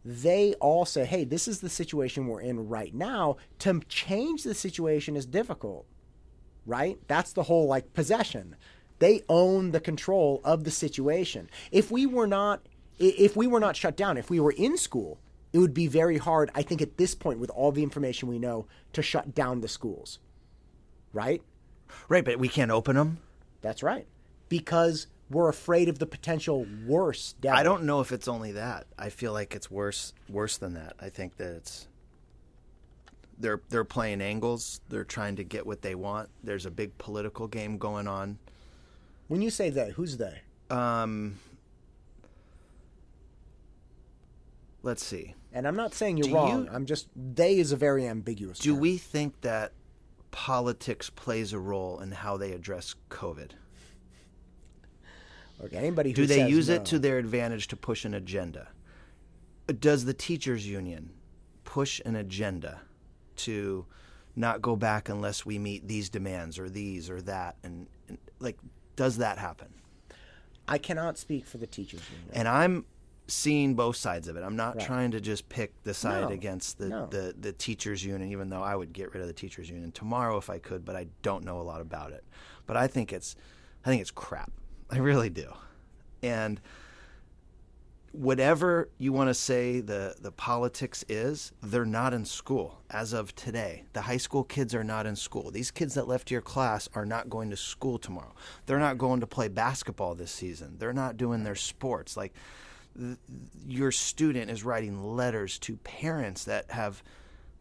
Speaker 1: they all say, hey, this is the situation we're in right now. To change the situation is difficult, right? That's the whole possession. They own the control of the situation. If we were not shut down, if we were in school, it would be very hard, I think, at this point, with all the information we know, to shut down the schools. Right?
Speaker 2: Right, but we can't open them?
Speaker 1: That's right. Because we're afraid of the potential worse devil.
Speaker 2: I don't know if it's only that. I feel like it's worse than that. I think that it's they're playing angles. They're trying to get what they want. There's a big political game going on.
Speaker 1: When you say they, who's they?
Speaker 2: Let's see.
Speaker 1: And I'm not saying you're wrong. I'm just, they is a very ambiguous term.
Speaker 2: Do we think that politics plays a role in how they address COVID?
Speaker 1: Okay, anybody who
Speaker 2: Do they
Speaker 1: says
Speaker 2: use
Speaker 1: no.
Speaker 2: it to their advantage to push an agenda? Does the teachers union push an agenda to not go back unless we meet these demands or these or that? And like, does that happen?
Speaker 1: I cannot speak for the teachers union.
Speaker 2: And I'm seeing both sides of it. I'm not
Speaker 1: Right.
Speaker 2: trying to just pick the side
Speaker 1: No,
Speaker 2: against
Speaker 1: no.
Speaker 2: the teachers union, even though I would get rid of the teachers union tomorrow if I could, but I don't know a lot about it. But I think it's crap. I really do. And whatever you want to say the politics is, they're not in school as of today. The high school kids are not in school. These kids that left your class are not going to school tomorrow. They're not going to play basketball this season. They're not doing their sports. Like, your student is writing letters to parents that have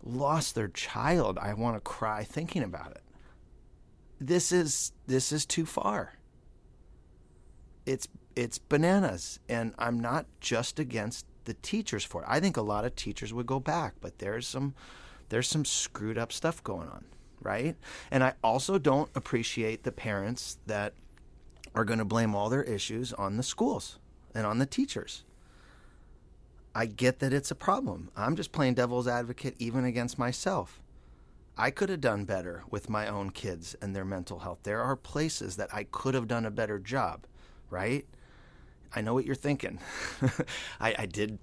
Speaker 2: lost their child. I want to cry thinking about it. This is too far. It's bananas, and I'm not just against the teachers for it. I think a lot of teachers would go back, but there's some screwed up stuff going on, right? And I also don't appreciate the parents that are going to blame all their issues on the schools and on the teachers. I get that it's a problem. I'm just playing devil's advocate even against myself. I could have done better with my own kids and their mental health. There are places that I could have done a better job, right? I know what you're thinking. I did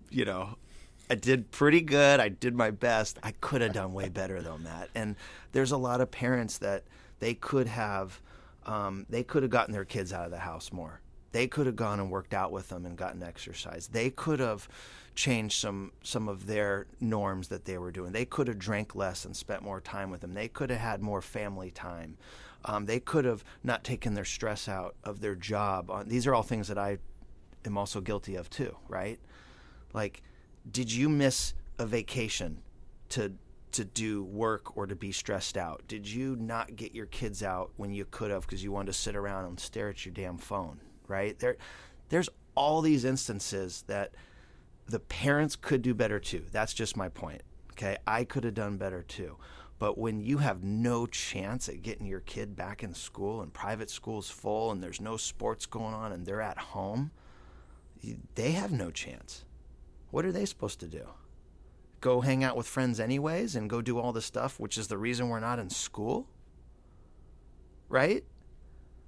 Speaker 2: pretty good. I did my best. I could have done way better than that. And there's a lot of parents that they could have gotten their kids out of the house more. They could have gone and worked out with them and gotten exercise. They could have changed some of their norms that they were doing. They could have drank less and spent more time with them. They could have had more family time. They could have not taken their stress out of their job. These are all things that I am also guilty of too, right? Like, did you miss a vacation to do work or to be stressed out? Did you not get your kids out when you could have because you wanted to sit around and stare at your damn phone? Right? There's all these instances that the parents could do better too. That's just my point. Okay? I could have done better too. But when you have no chance at getting your kid back in school and private school's full and there's no sports going on and they're at home, they have no chance. What are they supposed to do? Go hang out with friends anyways and go do all this stuff, which is the reason we're not in school? Right?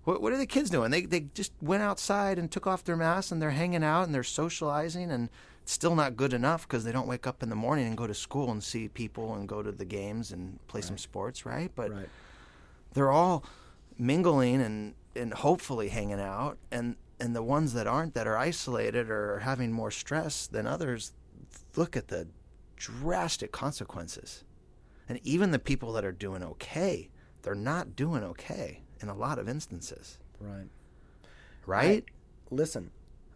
Speaker 2: What are the kids doing? They just went outside and took off their masks and they're hanging out and they're socializing, and it's still not good enough because they don't wake up in the morning and go to school and see people and go to the games and play some sports, right? But they're all mingling and hopefully hanging out, and the ones that aren't, that are isolated or having more stress than others, look at the drastic consequences. And even the people that are doing okay, they're not doing okay in a lot of instances.
Speaker 1: Right.
Speaker 2: Right?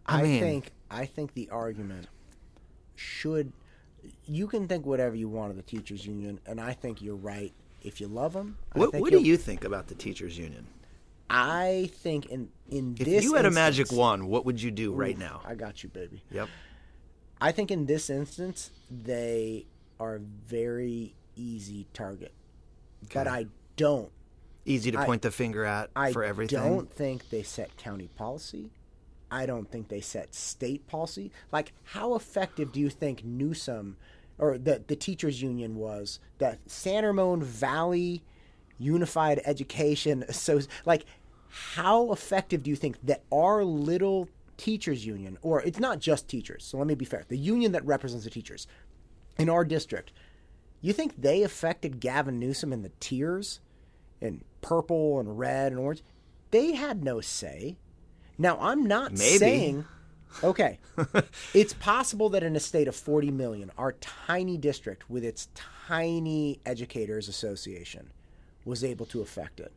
Speaker 1: I think the argument should, you can think whatever you want of the teachers union, and I think you're right. If you love them,
Speaker 2: what do you think about the teachers union?
Speaker 1: I think in
Speaker 2: If
Speaker 1: this
Speaker 2: you had a
Speaker 1: instance,
Speaker 2: magic wand, what would you do right now?
Speaker 1: I got you, baby.
Speaker 2: Yep.
Speaker 1: I think in this instance, they are a very easy target.
Speaker 2: Okay.
Speaker 1: But I don't.
Speaker 2: Easy to point the finger at for everything.
Speaker 1: I don't think they set county policy. I don't think they set state policy. Like, how effective do you think Newsom or the teachers union was? That San Ramon Valley Unified Education like, how effective do you think that our little teachers union, or it's not just teachers, so let me be fair, the union that represents the teachers in our district, you think they affected Gavin Newsom and the tiers in purple and red and orange? They had no say. Now, I'm not saying, okay, it's possible that in a state of 40 million, our tiny district with its tiny educators association was able to affect it.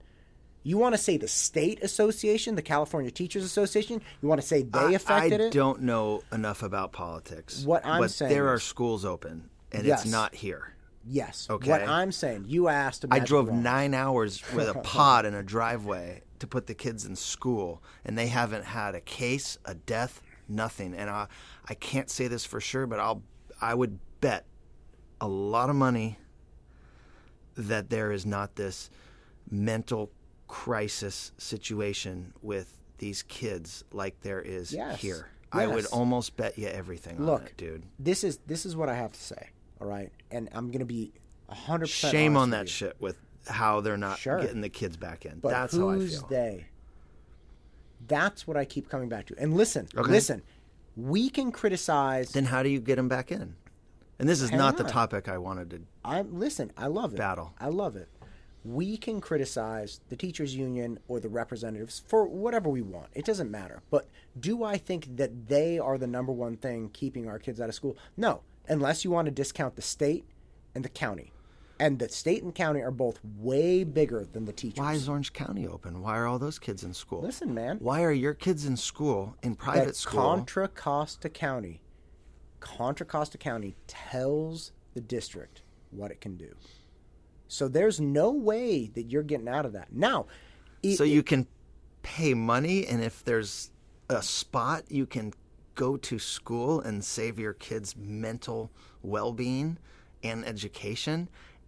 Speaker 1: You want to say the state association, the California Teachers Association? You want to say they affected it?
Speaker 2: I don't know enough about politics.
Speaker 1: What I'm
Speaker 2: but
Speaker 1: saying
Speaker 2: there are
Speaker 1: is-
Speaker 2: schools open, and
Speaker 1: Yes.
Speaker 2: it's not here.
Speaker 1: Yes.
Speaker 2: Okay.
Speaker 1: What I'm saying, you asked.
Speaker 2: I drove 9 hours with a pod in a driveway to put the kids in school, and they haven't had a case, a death, nothing. And I can't say this for sure, but I would bet a lot of money that there is not this mental crisis situation with these kids like there is
Speaker 1: Yes.
Speaker 2: here. I would
Speaker 1: Yes.
Speaker 2: almost bet you everything on
Speaker 1: Look,
Speaker 2: it, dude.
Speaker 1: This is what I have to say. All right, and I'm gonna be 100%
Speaker 2: Shame
Speaker 1: honest
Speaker 2: on
Speaker 1: with
Speaker 2: that
Speaker 1: you.
Speaker 2: shit with how they're not
Speaker 1: Sure.
Speaker 2: getting the kids back in.
Speaker 1: But
Speaker 2: That's how I
Speaker 1: who's
Speaker 2: feel.
Speaker 1: they? That's what I keep coming back to. And listen,
Speaker 2: Okay.
Speaker 1: listen. We can criticize.
Speaker 2: Then how do you get them back in? And this is
Speaker 1: Hang
Speaker 2: not the
Speaker 1: on.
Speaker 2: topic I wanted to.
Speaker 1: I love it.
Speaker 2: Battle.
Speaker 1: I love it. We can criticize the teachers union or the representatives for whatever we want. It doesn't matter. But do I think that they are the number one thing keeping our kids out of school? No, unless you want to discount the state and the county. And the state and county are both way bigger than the teachers.
Speaker 2: Why is Orange County open? Why are all those kids in school?
Speaker 1: Listen, man.
Speaker 2: Why are your kids in school, in private
Speaker 1: That
Speaker 2: school?
Speaker 1: Contra Costa County tells the district what it can do. So there's no way that you're getting out of that. Now,
Speaker 2: So you can pay money, and if there's a spot, you can go to school and save your kids' mental well-being and education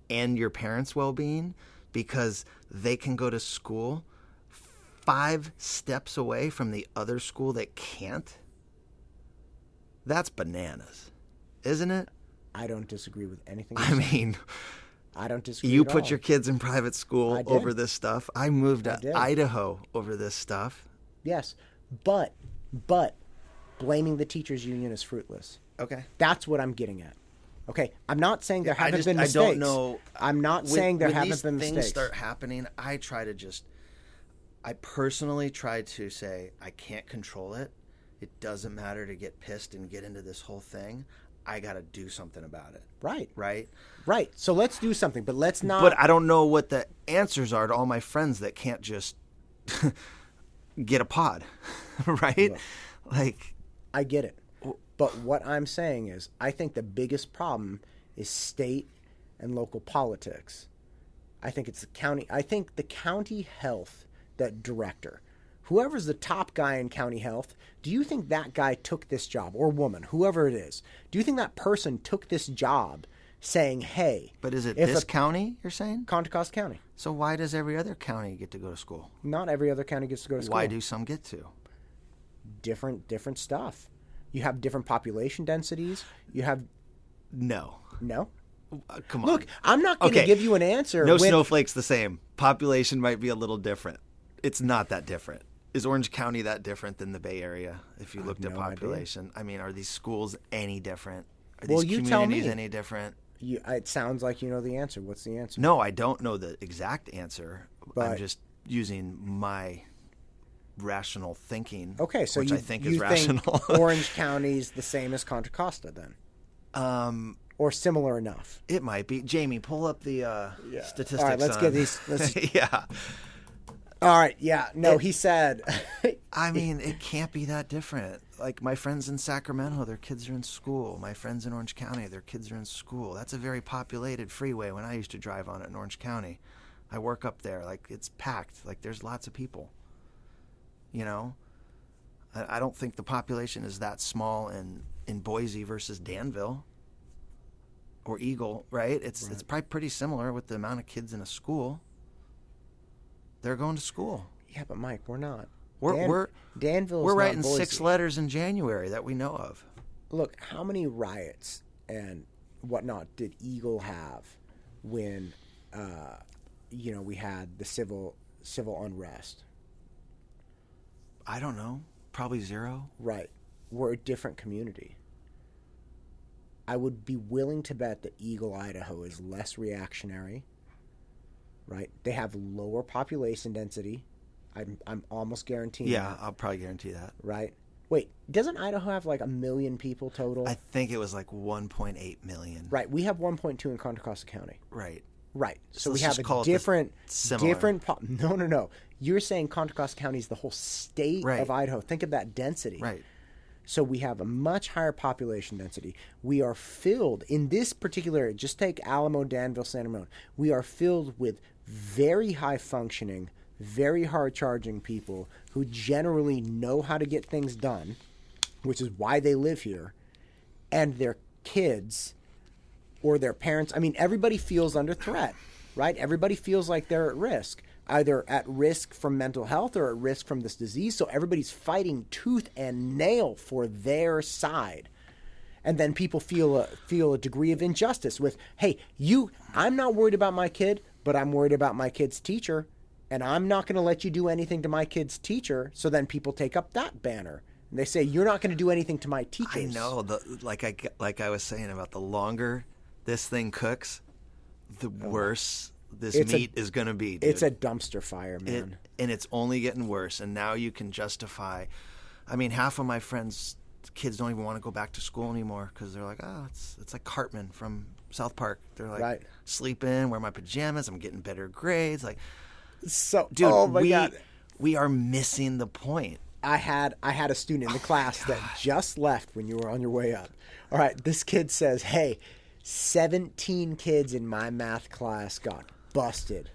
Speaker 2: and your parents' well-being because they can go to school 5 steps away from the other school that can't. That's bananas, isn't it?
Speaker 1: I don't disagree with anything.
Speaker 2: I mean,
Speaker 1: I don't disagree.
Speaker 2: you
Speaker 1: at
Speaker 2: put
Speaker 1: all.
Speaker 2: your kids in private school
Speaker 1: I did.
Speaker 2: over this stuff. I moved
Speaker 1: I
Speaker 2: to
Speaker 1: did.
Speaker 2: Idaho over this stuff.
Speaker 1: Yes, but blaming the teachers union is fruitless.
Speaker 2: Okay.
Speaker 1: That's what I'm getting at. Okay, I'm not saying there haven't been
Speaker 2: I
Speaker 1: mistakes.
Speaker 2: don't know.
Speaker 1: I'm not saying there
Speaker 2: when
Speaker 1: haven't
Speaker 2: these
Speaker 1: been
Speaker 2: things
Speaker 1: mistakes.
Speaker 2: start happening, I personally try to say I can't control it. It doesn't matter to get pissed and get into this whole thing. I got to do something about it.
Speaker 1: Right.
Speaker 2: Right.
Speaker 1: Right. So let's do something, but let's not.
Speaker 2: But I don't know what the answers are to all my friends that can't just get a pod. Right.
Speaker 1: Look.
Speaker 2: Like,
Speaker 1: I get it. But what I'm saying is, I think the biggest problem is state and local politics. I think it's the county. I think the county health, that director, whoever's the top guy in county health, do you think that guy took this job, or woman, whoever it is? Do you think that person took this job saying, hey.
Speaker 2: but is it
Speaker 1: if
Speaker 2: this county you're saying?
Speaker 1: Contra Costa County.
Speaker 2: So why does every other county get to go to school?
Speaker 1: Not every other county gets to go to school.
Speaker 2: Why do some get to?
Speaker 1: Different stuff. You have different population densities. You have
Speaker 2: No.
Speaker 1: no.
Speaker 2: Come on.
Speaker 1: Look, I'm not going to
Speaker 2: Okay.
Speaker 1: give you an answer.
Speaker 2: No
Speaker 1: when-
Speaker 2: snowflake's the same. Population might be a little different. It's not that different. Is Orange County that different than the Bay Area if you looked at
Speaker 1: no idea.
Speaker 2: population? I mean, are these schools any different? Are
Speaker 1: Well,
Speaker 2: these
Speaker 1: you tell
Speaker 2: communities
Speaker 1: me.
Speaker 2: any different?
Speaker 1: It sounds like you know the answer. What's the answer?
Speaker 2: No, I don't know the exact answer. I'm
Speaker 1: But-
Speaker 2: just using my rational thinking,
Speaker 1: Okay, so
Speaker 2: which
Speaker 1: you
Speaker 2: I think
Speaker 1: you
Speaker 2: is rational.
Speaker 1: Orange County's the same as Contra Costa then, or similar enough.
Speaker 2: It might be. Jamie, pull up the statistics.
Speaker 1: All right, let's
Speaker 2: on-
Speaker 1: get these. Let's,
Speaker 2: yeah.
Speaker 1: all right, yeah. No, he said.
Speaker 2: I mean, it can't be that different. Like my friends in Sacramento, their kids are in school. My friends in Orange County, their kids are in school. That's a very populated freeway when I used to drive on it in Orange County. I work up there. Like, it's packed. Like, there's lots of people. You know? I don't think the population is that small in Boise versus Danville or Eagle, right? It's probably pretty similar with the amount of kids in a school. They're going to school.
Speaker 1: Yeah, but Mike, we're not.
Speaker 2: We're
Speaker 1: Danville's
Speaker 2: we're
Speaker 1: not
Speaker 2: writing
Speaker 1: Boise.
Speaker 2: 6 letters in January that we know of.
Speaker 1: Look, how many riots and whatnot did Eagle have when, we had the civil unrest?
Speaker 2: I don't know. Probably 0.
Speaker 1: Right. We're a different community. I would be willing to bet that Eagle, Idaho is less reactionary. Right? They have lower population density. I'm almost guaranteeing
Speaker 2: Yeah,
Speaker 1: that.
Speaker 2: I'll probably guarantee that.
Speaker 1: Right? Wait, doesn't Idaho have like 1 million people total?
Speaker 2: I think it was like 1.8 million.
Speaker 1: Right. We have 1.2 in Contra Costa County.
Speaker 2: Right.
Speaker 1: Right. So we
Speaker 2: let's
Speaker 1: have
Speaker 2: just
Speaker 1: a
Speaker 2: call it this similar.
Speaker 1: No. You're saying Contra Costa County is the whole state
Speaker 2: Right.
Speaker 1: of Idaho. Think of that density.
Speaker 2: Right.
Speaker 1: So we have a much higher population density. We are filled in this particular area. Just take Alamo, Danville, San Ramon. We are filled with very high functioning, very hard charging people who generally know how to get things done, which is why they live here, and their kids or their parents. I mean, everybody feels under threat, right? Everybody feels like they're at risk, either at risk from mental health or at risk from this disease. So everybody's fighting tooth and nail for their side. And then people feel a degree of injustice with, hey, I'm not worried about my kid, but I'm worried about my kid's teacher, and I'm not going to let you do anything to my kid's teacher. So then people take up that banner. And they say, you're not going to do anything to my teachers.
Speaker 2: I know. Like I was saying about the longer this thing cooks, the worse this meat is going to be, dude.
Speaker 1: It's a dumpster fire, man.
Speaker 2: And it's only getting worse. And now you can justify. I mean, half of my friends' kids don't even want to go back to school anymore because they're like, oh, it's like Cartman from South Park. They're like,
Speaker 1: right.
Speaker 2: Sleep in, wear my pajamas, I'm getting better grades. Like,
Speaker 1: so,
Speaker 2: dude,
Speaker 1: oh my God.
Speaker 2: We are missing the point.
Speaker 1: I had a student in the class that just left when you were on your way up. All right, this kid says, hey, 17 kids in my math class got busted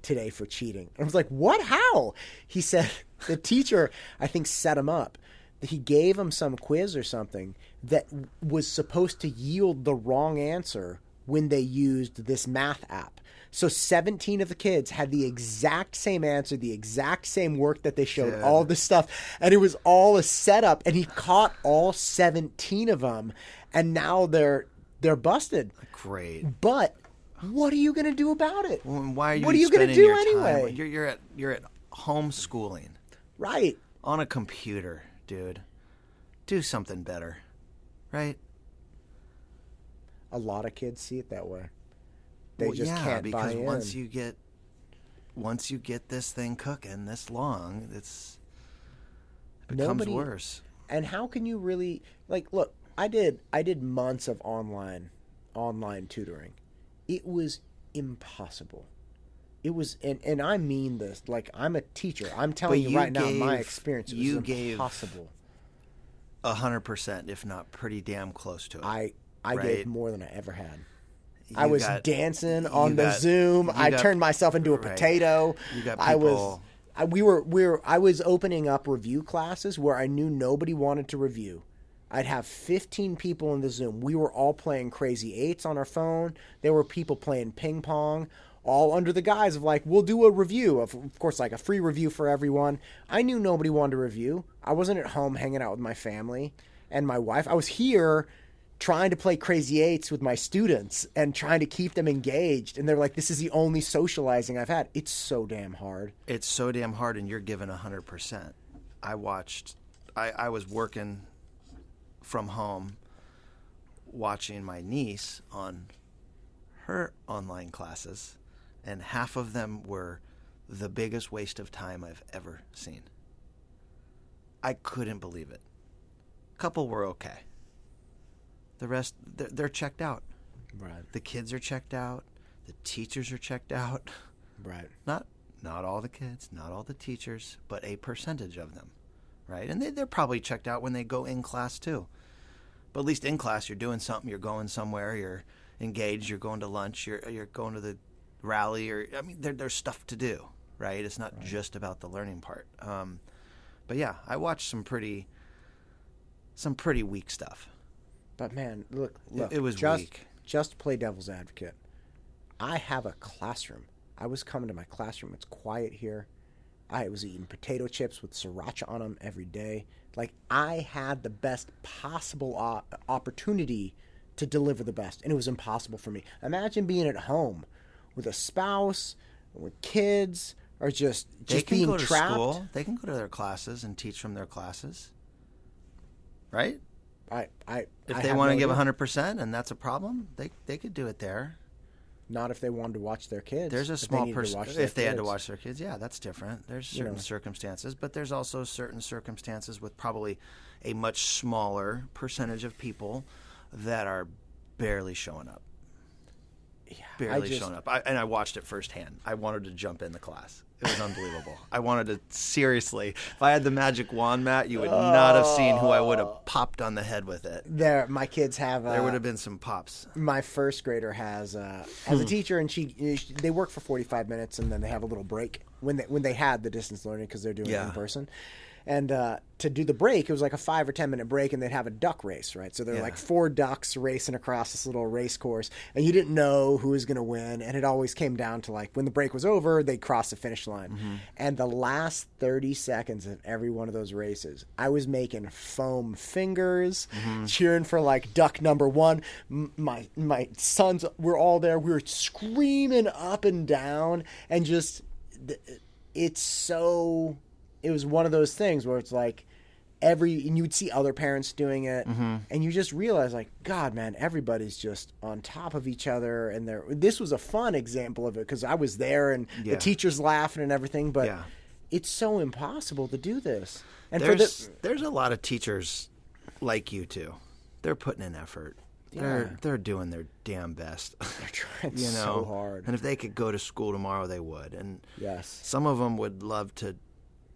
Speaker 1: today for cheating. And I was like, what? How? He said the teacher, I think, set him up. He gave him some quiz or something that was supposed to yield the wrong answer when they used this math app. So 17 of the kids had the exact same answer, the exact same work that they showed, all this stuff. And it was all a setup. And he caught all 17 of them. And now they're busted.
Speaker 2: Great.
Speaker 1: But what are you going to do about it?
Speaker 2: Well, why are you
Speaker 1: what are you going to do anyway?
Speaker 2: You're at homeschooling.
Speaker 1: Right.
Speaker 2: On a computer, dude. Do something better. Right?
Speaker 1: A lot of kids see it that way. They just can't buy in.
Speaker 2: Once you get this thing cooking this long, it becomes worse.
Speaker 1: And how can you really look, I did months of online tutoring. It was impossible. It was, and I mean this, like, I'm a teacher. I'm telling you right now, my experience, it was impossible.
Speaker 2: 100%, if not pretty damn close to it.
Speaker 1: I gave more than I ever had. I was dancing on the Zoom. I turned myself into a potato.
Speaker 2: You got people.
Speaker 1: I was opening up review classes where I knew nobody wanted to review. I'd have 15 people in the Zoom. We were all playing Crazy Eights on our phone. There were people playing ping pong, all under the guise of we'll do a review of course, like a free review for everyone. I knew nobody wanted to review. I wasn't at home hanging out with my family and my wife. I was here trying to play Crazy Eights with my students and trying to keep them engaged. And they're like, this is the only socializing I've had. It's so damn hard.
Speaker 2: It's so damn hard, and you're given 100%. I was working from home watching my niece on her online classes, and half of them were the biggest waste of time I've ever seen. I couldn't believe it. A couple were okay. The rest, they're checked out.
Speaker 1: Right.
Speaker 2: The kids are checked out. The teachers are checked out.
Speaker 1: Right.
Speaker 2: Not all the kids, not all the teachers, but a percentage of them. Right? And they're probably checked out when they go in class too. But at least in class, you're doing something. You're going somewhere. You're engaged. You're going to lunch. You're going to the rally. There's stuff to do. Right? It's not just about the learning part. But yeah, I watched some pretty weak stuff.
Speaker 1: But man, look,
Speaker 2: it was weak.
Speaker 1: Just play devil's advocate. I have a classroom. I was coming to my classroom. It's quiet here. I was eating potato chips with sriracha on them every day. I had the best possible opportunity to deliver the best, and it was impossible for me. Imagine being at home with a spouse, with kids, or just being trapped. They can go to school.
Speaker 2: They can go to their classes and teach from their classes. Right? If they want to give 100% and that's a problem, they could do it there.
Speaker 1: Not if they wanted to watch their kids.
Speaker 2: There's a small percentage. If they had to watch their kids, yeah, that's different. There's certain circumstances, but there's also certain circumstances with probably a much smaller percentage of people that are barely showing up. barely showing up. And I watched it firsthand. I wanted to jump in the class. It was unbelievable. I wanted to, seriously, if I had the magic wand, Matt, you would not have seen who I would have popped on the head with it.
Speaker 1: My kids have.
Speaker 2: There would have been some pops.
Speaker 1: My first grader has a teacher, and they work for 45 minutes, and then they have a little break when they had the distance learning because they're doing it in person. And to do the break, it was like a 5 or 10 minute break, and they'd have a duck race, right? So there were like 4 ducks racing across this little race course, and you didn't know who was going to win. And it always came down to like when the break was over, they'd cross the finish line. Mm-hmm. And the last 30 seconds of every one of those races, I was making foam fingers, cheering for like duck number 1. My sons were all there. We were screaming up and down, and just it was one of those things where it's like and you would see other parents doing it, and you just realize like, God, man, everybody's just on top of each other. And this was a fun example of it because I was there and the teachers laughing and everything, but it's so impossible to do this. And
Speaker 2: there's a lot of teachers like you too. They're putting in effort. They're doing their damn best.
Speaker 1: They're trying so hard.
Speaker 2: And if they could go to school tomorrow, they would. And
Speaker 1: yes,
Speaker 2: some of them would love to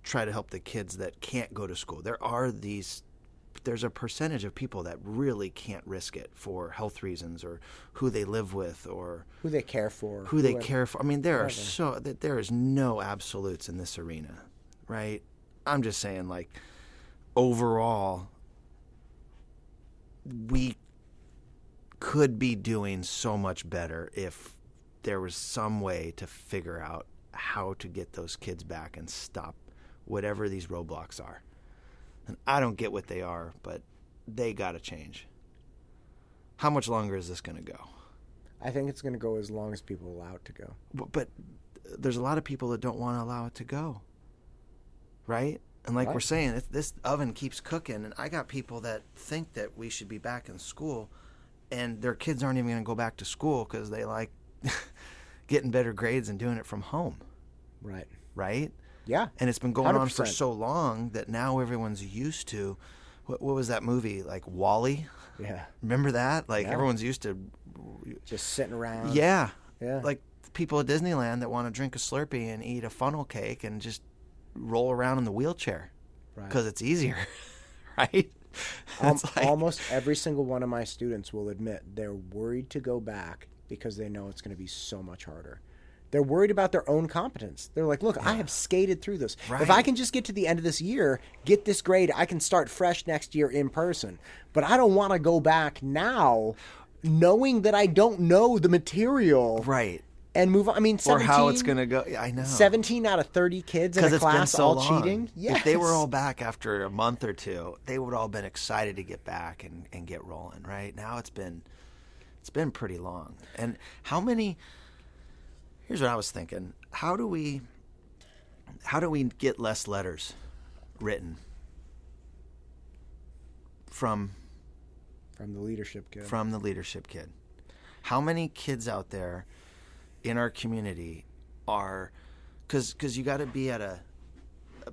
Speaker 2: try to help the kids that can't go to school. There's a percentage of people that really can't risk it for health reasons or who they live with or
Speaker 1: who they care for.
Speaker 2: I mean, there is no absolutes in this arena, right? I'm just saying, like, overall, we could be doing so much better if there was some way to figure out how to get those kids back and stop whatever these roadblocks are. And I don't get what they are, but they got to change. How much longer is this going to go?
Speaker 1: I think it's going to go as long as people allow it to go.
Speaker 2: But there's a lot of people that don't want to allow it to go, right? And like we're saying, this oven keeps cooking, and I got people that think that we should be back in school, and their kids aren't even going to go back to school because they like getting better grades and doing it from home. Right?
Speaker 1: Yeah.
Speaker 2: And it's been going
Speaker 1: 100%.
Speaker 2: on for so long that now everyone's used to, what was that movie, like Wall-E?
Speaker 1: Yeah.
Speaker 2: Remember that? Like everyone's used to
Speaker 1: just sitting around.
Speaker 2: Yeah.
Speaker 1: Yeah.
Speaker 2: Like people at Disneyland that want to drink a Slurpee and eat a funnel cake and just roll around in the wheelchair because it's easier, right?
Speaker 1: Almost every single one of my students will admit they're worried to go back because they know it's going to be so much harder. They're worried about their own competence. They're like, look, I have skated through this. Right. If I can just get to the end of this year, get this grade, I can start fresh next year in person. But I don't want to go back now knowing that I don't know the material.
Speaker 2: Right.
Speaker 1: And move on. I mean, 17,
Speaker 2: or how it's going to go. I know.
Speaker 1: 17 out of 30 kids in a class all long. Cheating.
Speaker 2: Yes. If they were all back after a month or two, they would all been excited to get back and get rolling, right? Now it's been pretty long. And how many... Here's what I was thinking. How do we get less letters written from
Speaker 1: the leadership kid?
Speaker 2: From the leadership kid. How many kids out there in our community are, because you got to be at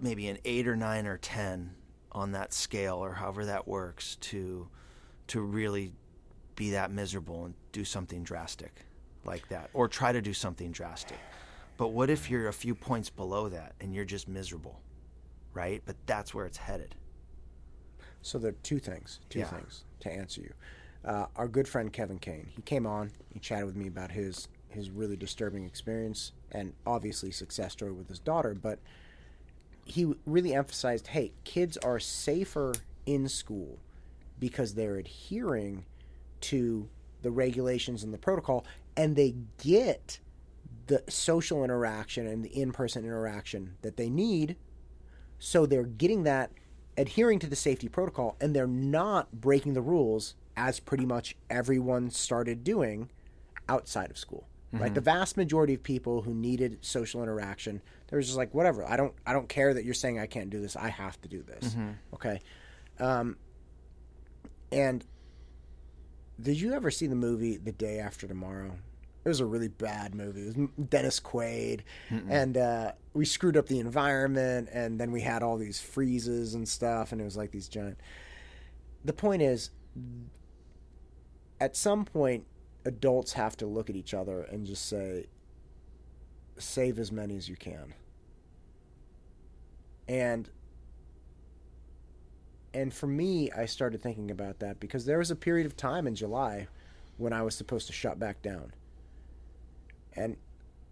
Speaker 2: maybe an 8 or 9 or 10 on that scale or however that works to really be that miserable and do something drastic like that, or try to do something drastic. But what if you're a few points below that and you're just miserable, right? But that's where it's headed.
Speaker 1: So there are two things to answer you. Our good friend Kevin Kane, he came on, he chatted with me about his really disturbing experience and obviously success story with his daughter, but he really emphasized, hey, kids are safer in school because they're adhering to the regulations and the protocol, and they get the social interaction and the in-person interaction that they need. So they're getting that, adhering to the safety protocol, and they're not breaking the rules as pretty much everyone started doing outside of school. Mm-hmm. Right? The vast majority of people who needed social interaction, they were just like, whatever, I don't care that you're saying I can't do this. I have to do this. Mm-hmm. Okay. And did you ever see the movie The Day After Tomorrow? It was a really bad movie. It was Dennis Quaid. Mm-mm. And we screwed up the environment, and then we had all these freezes and stuff, and it was like these giant... The point is, at some point, adults have to look at each other and just say, save as many as you can. And for me, I started thinking about that because there was a period of time in July when I was supposed to shut back down. And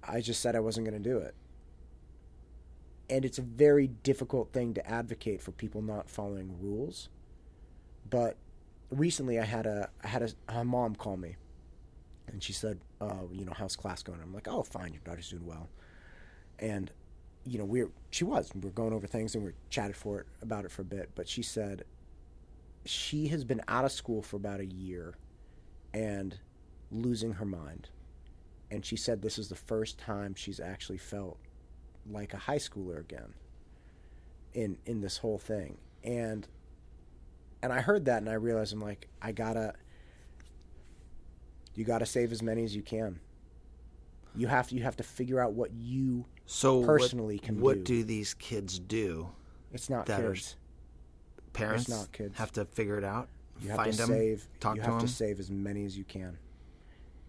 Speaker 1: I just said I wasn't going to do it. And it's a very difficult thing to advocate for people not following rules. But recently I had a mom call me. And she said, how's class going? I'm like, oh, fine, your daughter's doing well. And, we're going over things and we chatted about it for a bit. But she said she has been out of school for about a year and losing her mind. And she said this is the first time she's actually felt like a high schooler again in this whole thing. And I heard that and I realized I'm like, you gotta save as many as you can. You have to figure out what you personally can do.
Speaker 2: What do these kids do?
Speaker 1: It's not kids.
Speaker 2: Parents
Speaker 1: it's not kids.
Speaker 2: Have to figure it out.
Speaker 1: You have
Speaker 2: find
Speaker 1: to
Speaker 2: them.
Speaker 1: Save.
Speaker 2: Talk
Speaker 1: you
Speaker 2: to
Speaker 1: have
Speaker 2: them.
Speaker 1: to save as many as you can,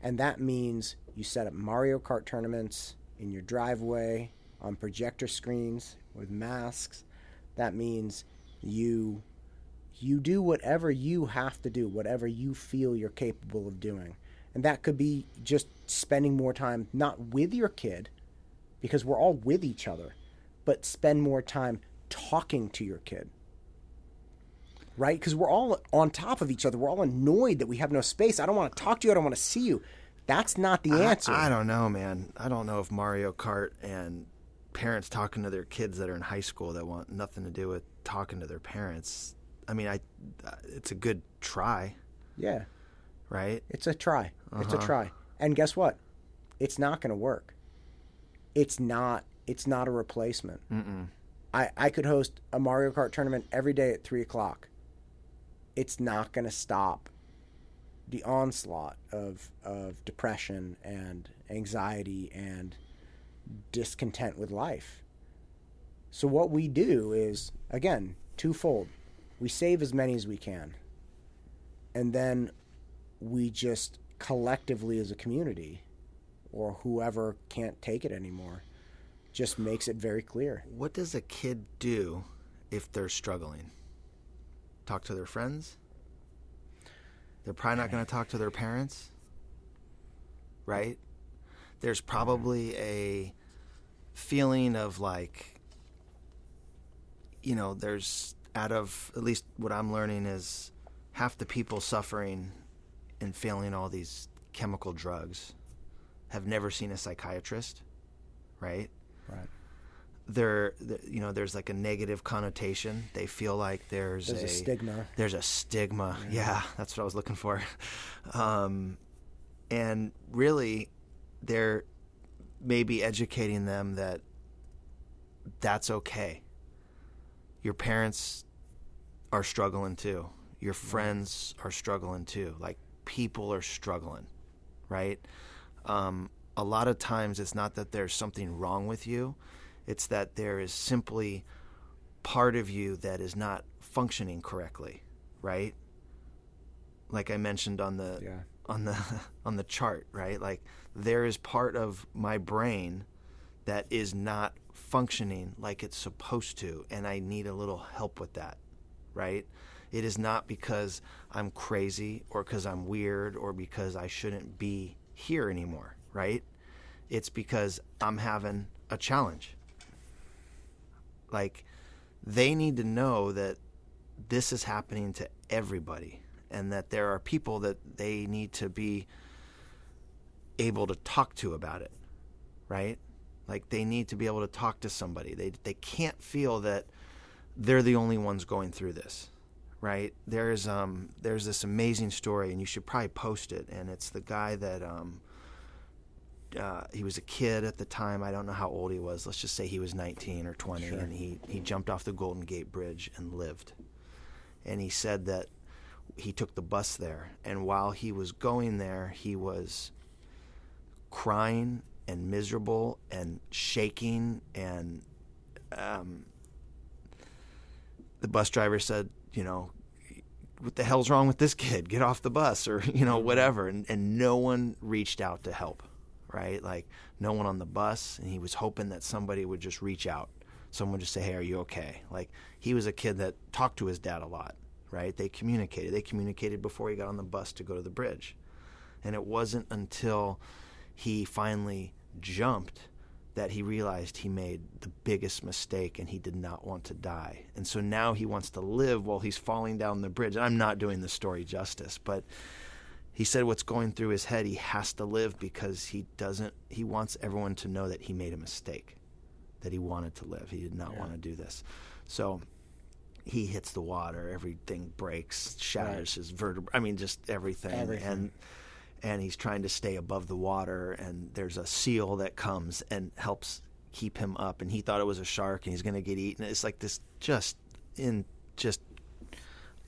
Speaker 1: and that means you set up Mario Kart tournaments in your driveway on projector screens with masks. That means you do whatever you have to do, whatever you feel you're capable of doing. And that could be just spending more time, not with your kid, because we're all with each other, but spend more time talking to your kid. Right? Because we're all on top of each other. We're all annoyed that we have no space. I don't want to talk to you. I don't want to see you. That's not the answer.
Speaker 2: I don't know, man. I don't know if Mario Kart and parents talking to their kids that are in high school that want nothing to do with talking to their parents. I mean, it's a good try.
Speaker 1: Yeah.
Speaker 2: Right?
Speaker 1: It's a try. It's a try. And guess what? It's not going to work. It's not a replacement.
Speaker 2: Mm-mm.
Speaker 1: I could host a Mario Kart tournament every day at 3 o'clock. It's not going to stop the onslaught of depression and anxiety and discontent with life. So what we do is, again, twofold. We save as many as we can. And then we just collectively as a community, or whoever can't take it anymore, just makes it very clear.
Speaker 2: What does a kid do if they're struggling? Talk to their friends? They're probably not going to talk to their parents, right? There's probably a feeling of like, there's out of, at least what I'm learning is half the people suffering and failing all these chemical drugs have never seen a psychiatrist, right?
Speaker 1: Right.
Speaker 2: There's like a negative connotation. They feel like there's a
Speaker 1: stigma.
Speaker 2: There's a stigma. Yeah, that's what I was looking for. And really, they're maybe educating them that that's okay. Your parents are struggling too. Your friends are struggling too. Like, people are struggling, right? A lot of times it's not that there's something wrong with you. It's that there is simply part of you that is not functioning correctly, right? Like I mentioned on the chart, right? Like, there is part of my brain that is not functioning like it's supposed to, and I need a little help with that, right? It is not because I'm crazy or because I'm weird or because I shouldn't be here anymore, right? It's because I'm having a challenge. Like, they need to know that this is happening to everybody and that there are people that they need to be able to talk to about it, right? Like, they need to be able to talk to somebody. They can't feel that they're the only ones going through this, right? There's this amazing story, and you should probably post it, and it's the guy that he was a kid at the time. I don't know how old he was. Let's just say he was 19 or 20, sure. And he jumped off the Golden Gate Bridge and lived. And he said that he took the bus there, and while he was going there, he was crying and miserable and shaking, and the bus driver said, what the hell's wrong with this kid? Get off the bus, or, whatever. And no one reached out to help, right? Like, no one on the bus. And he was hoping that somebody would just reach out. Someone would just say, hey, are you okay? Like, he was a kid that talked to his dad a lot, right? They communicated. They communicated before he got on the bus to go to the bridge. And it wasn't until he finally jumped that he realized he made the biggest mistake and he did not want to die. And so now he wants to live while he's falling down the bridge. And I'm not doing the story justice, but he said what's going through his head, he has to live because he wants everyone to know that he made a mistake, that he wanted to live. He did not want to do this. So he hits the water, everything breaks, shatters his vertebrae. I mean, just everything. And he's trying to stay above the water, and there's a seal that comes and helps keep him up, and he thought it was a shark and he's going to get eaten. It's like this just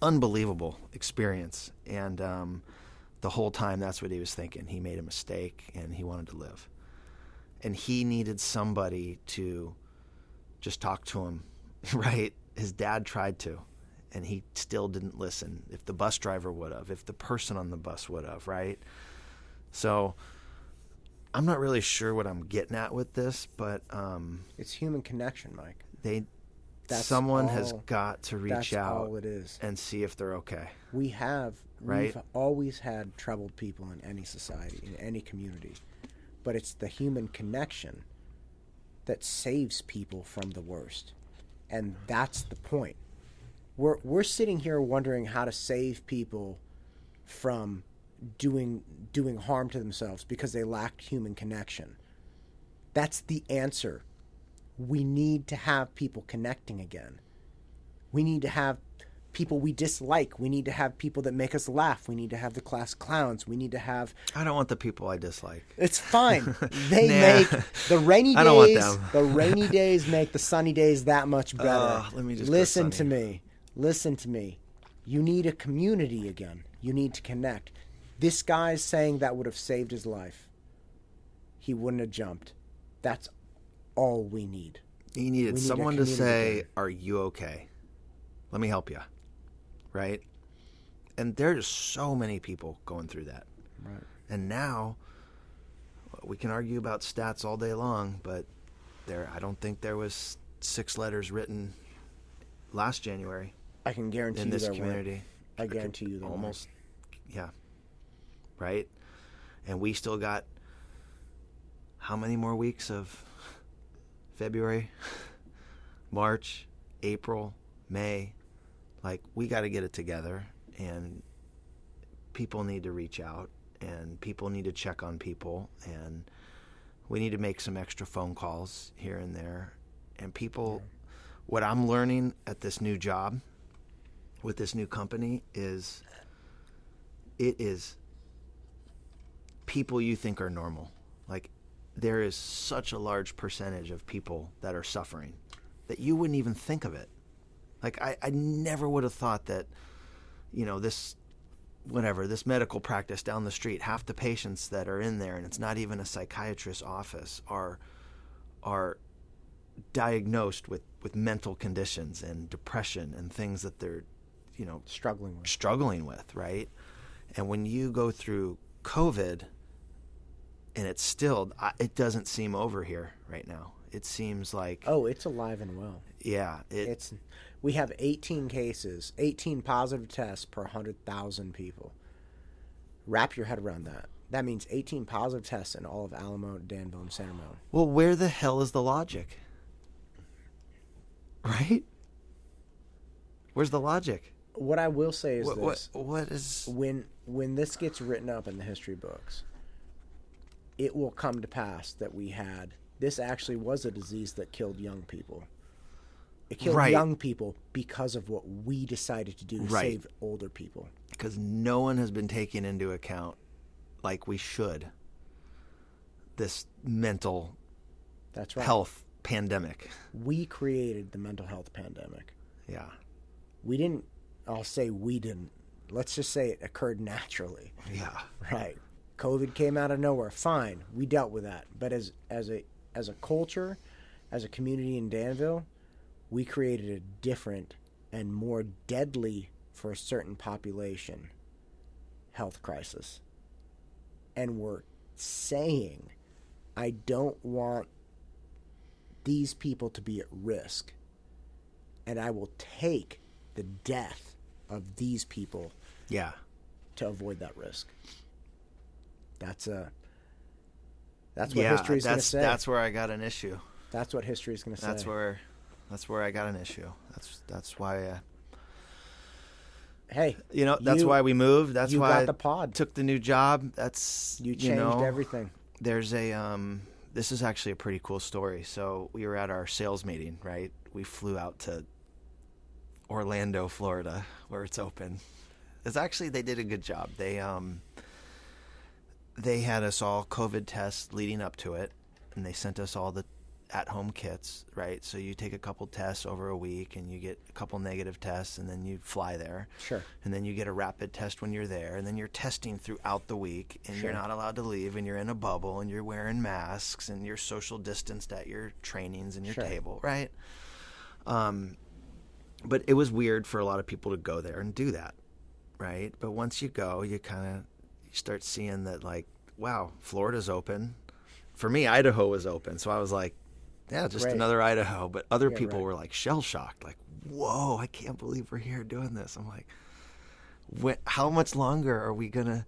Speaker 2: unbelievable experience. And the whole time that's what he was thinking. He made a mistake and he wanted to live. And he needed somebody to just talk to him, right? His dad tried to, and he still didn't listen. If the bus driver would have, if the person on the bus would have, right? So I'm not really sure what I'm getting at with this, but
Speaker 1: it's human connection, Mike.
Speaker 2: Someone has got to reach out
Speaker 1: all it is.
Speaker 2: And see if they're okay.
Speaker 1: We've always had troubled people in any society, in any community. But it's the human connection that saves people from the worst. And that's the point. We're sitting here wondering how to save people from doing harm to themselves because they lack human connection. That's the answer. We need to have people connecting again. We need to have people we dislike. We need to have people that make us laugh. We need to have the class clowns. We need to have...
Speaker 2: I don't want the people I dislike.
Speaker 1: It's fine. They make the rainy days... I don't want them. The rainy days make the sunny days that much better.
Speaker 2: Let me just
Speaker 1: Listen to me. Listen to me. You need a community again. You need to connect. This guy's saying that would have saved his life. He wouldn't have jumped. That's all we need.
Speaker 2: He needed someone to say, are you okay? Let me help you. Right? And there's so many people going through that.
Speaker 1: Right.
Speaker 2: And now, we can argue about stats all day long, but I don't think there was 6 letters written last January.
Speaker 1: I can guarantee
Speaker 2: in
Speaker 1: you
Speaker 2: this
Speaker 1: there
Speaker 2: community.
Speaker 1: I guarantee you there
Speaker 2: almost, yeah. Right? And we still got how many more weeks of February, March, April, May? Like, we got to get it together, and people need to reach out, and people need to check on people, and we need to make some extra phone calls here and there. And people, what I'm learning at this new job with this new company is it is people you think are normal. Like, there is such a large percentage of people that are suffering that you wouldn't even think of it. Like, I never would have thought that, this medical practice down the street, half the patients that are in there, and it's not even a psychiatrist's office, are diagnosed with mental conditions and depression and things that they're, struggling with, right? And when you go through COVID, and it doesn't seem over here right now. It seems like...
Speaker 1: Oh, it's alive and well.
Speaker 2: Yeah.
Speaker 1: We have 18 cases, 18 positive tests per 100,000 people. Wrap your head around that. That means 18 positive tests in all of Alamo, Danville, and Centerville.
Speaker 2: Well, where the hell is the logic? Right? Where's the logic?
Speaker 1: What I will say is
Speaker 2: what is...
Speaker 1: When this gets written up in the history books, it will come to pass that this actually was a disease that killed young people. It killed young people because of what we decided to do to save older people.
Speaker 2: Because no one has been taking into account, like we should, this mental health pandemic.
Speaker 1: We created the mental health pandemic.
Speaker 2: Yeah.
Speaker 1: I'll say we didn't. Let's just say it occurred naturally.
Speaker 2: Yeah.
Speaker 1: Right. COVID came out of nowhere. Fine. We dealt with that. But as a culture, as a community in Danville, we created a different and more deadly for a certain population health crisis. And we're saying, I don't want these people to be at risk. And I will take the death of these people to avoid that risk. That's what history is going to say.
Speaker 2: That's where I got an issue.
Speaker 1: That's what history is going to say.
Speaker 2: That's where I got an issue. That's why.
Speaker 1: Hey,
Speaker 2: that's why we moved. That's why
Speaker 1: got the pod.
Speaker 2: Took the new job. That's
Speaker 1: you changed everything.
Speaker 2: There's this is actually a pretty cool story. So we were at our sales meeting, right? We flew out to Orlando, Florida, where it's open. They did a good job. They had us all COVID tests leading up to it, and they sent us all the at-home kits, right? So you take a couple tests over a week, and you get a couple negative tests, and then you fly there.
Speaker 1: Sure.
Speaker 2: And then you get a rapid test when you're there, and then you're testing throughout the week, and you're not allowed to leave, and you're in a bubble, and you're wearing masks, and you're social distanced at your trainings and your table, right? But it was weird for a lot of people to go there and do that, right? But once you go, you start seeing that, like, wow, Florida's open. For me, Idaho was open. So I was like, yeah, just another Idaho. But other people were like shell-shocked, like, whoa, I can't believe we're here doing this. I'm like, how much longer are we going to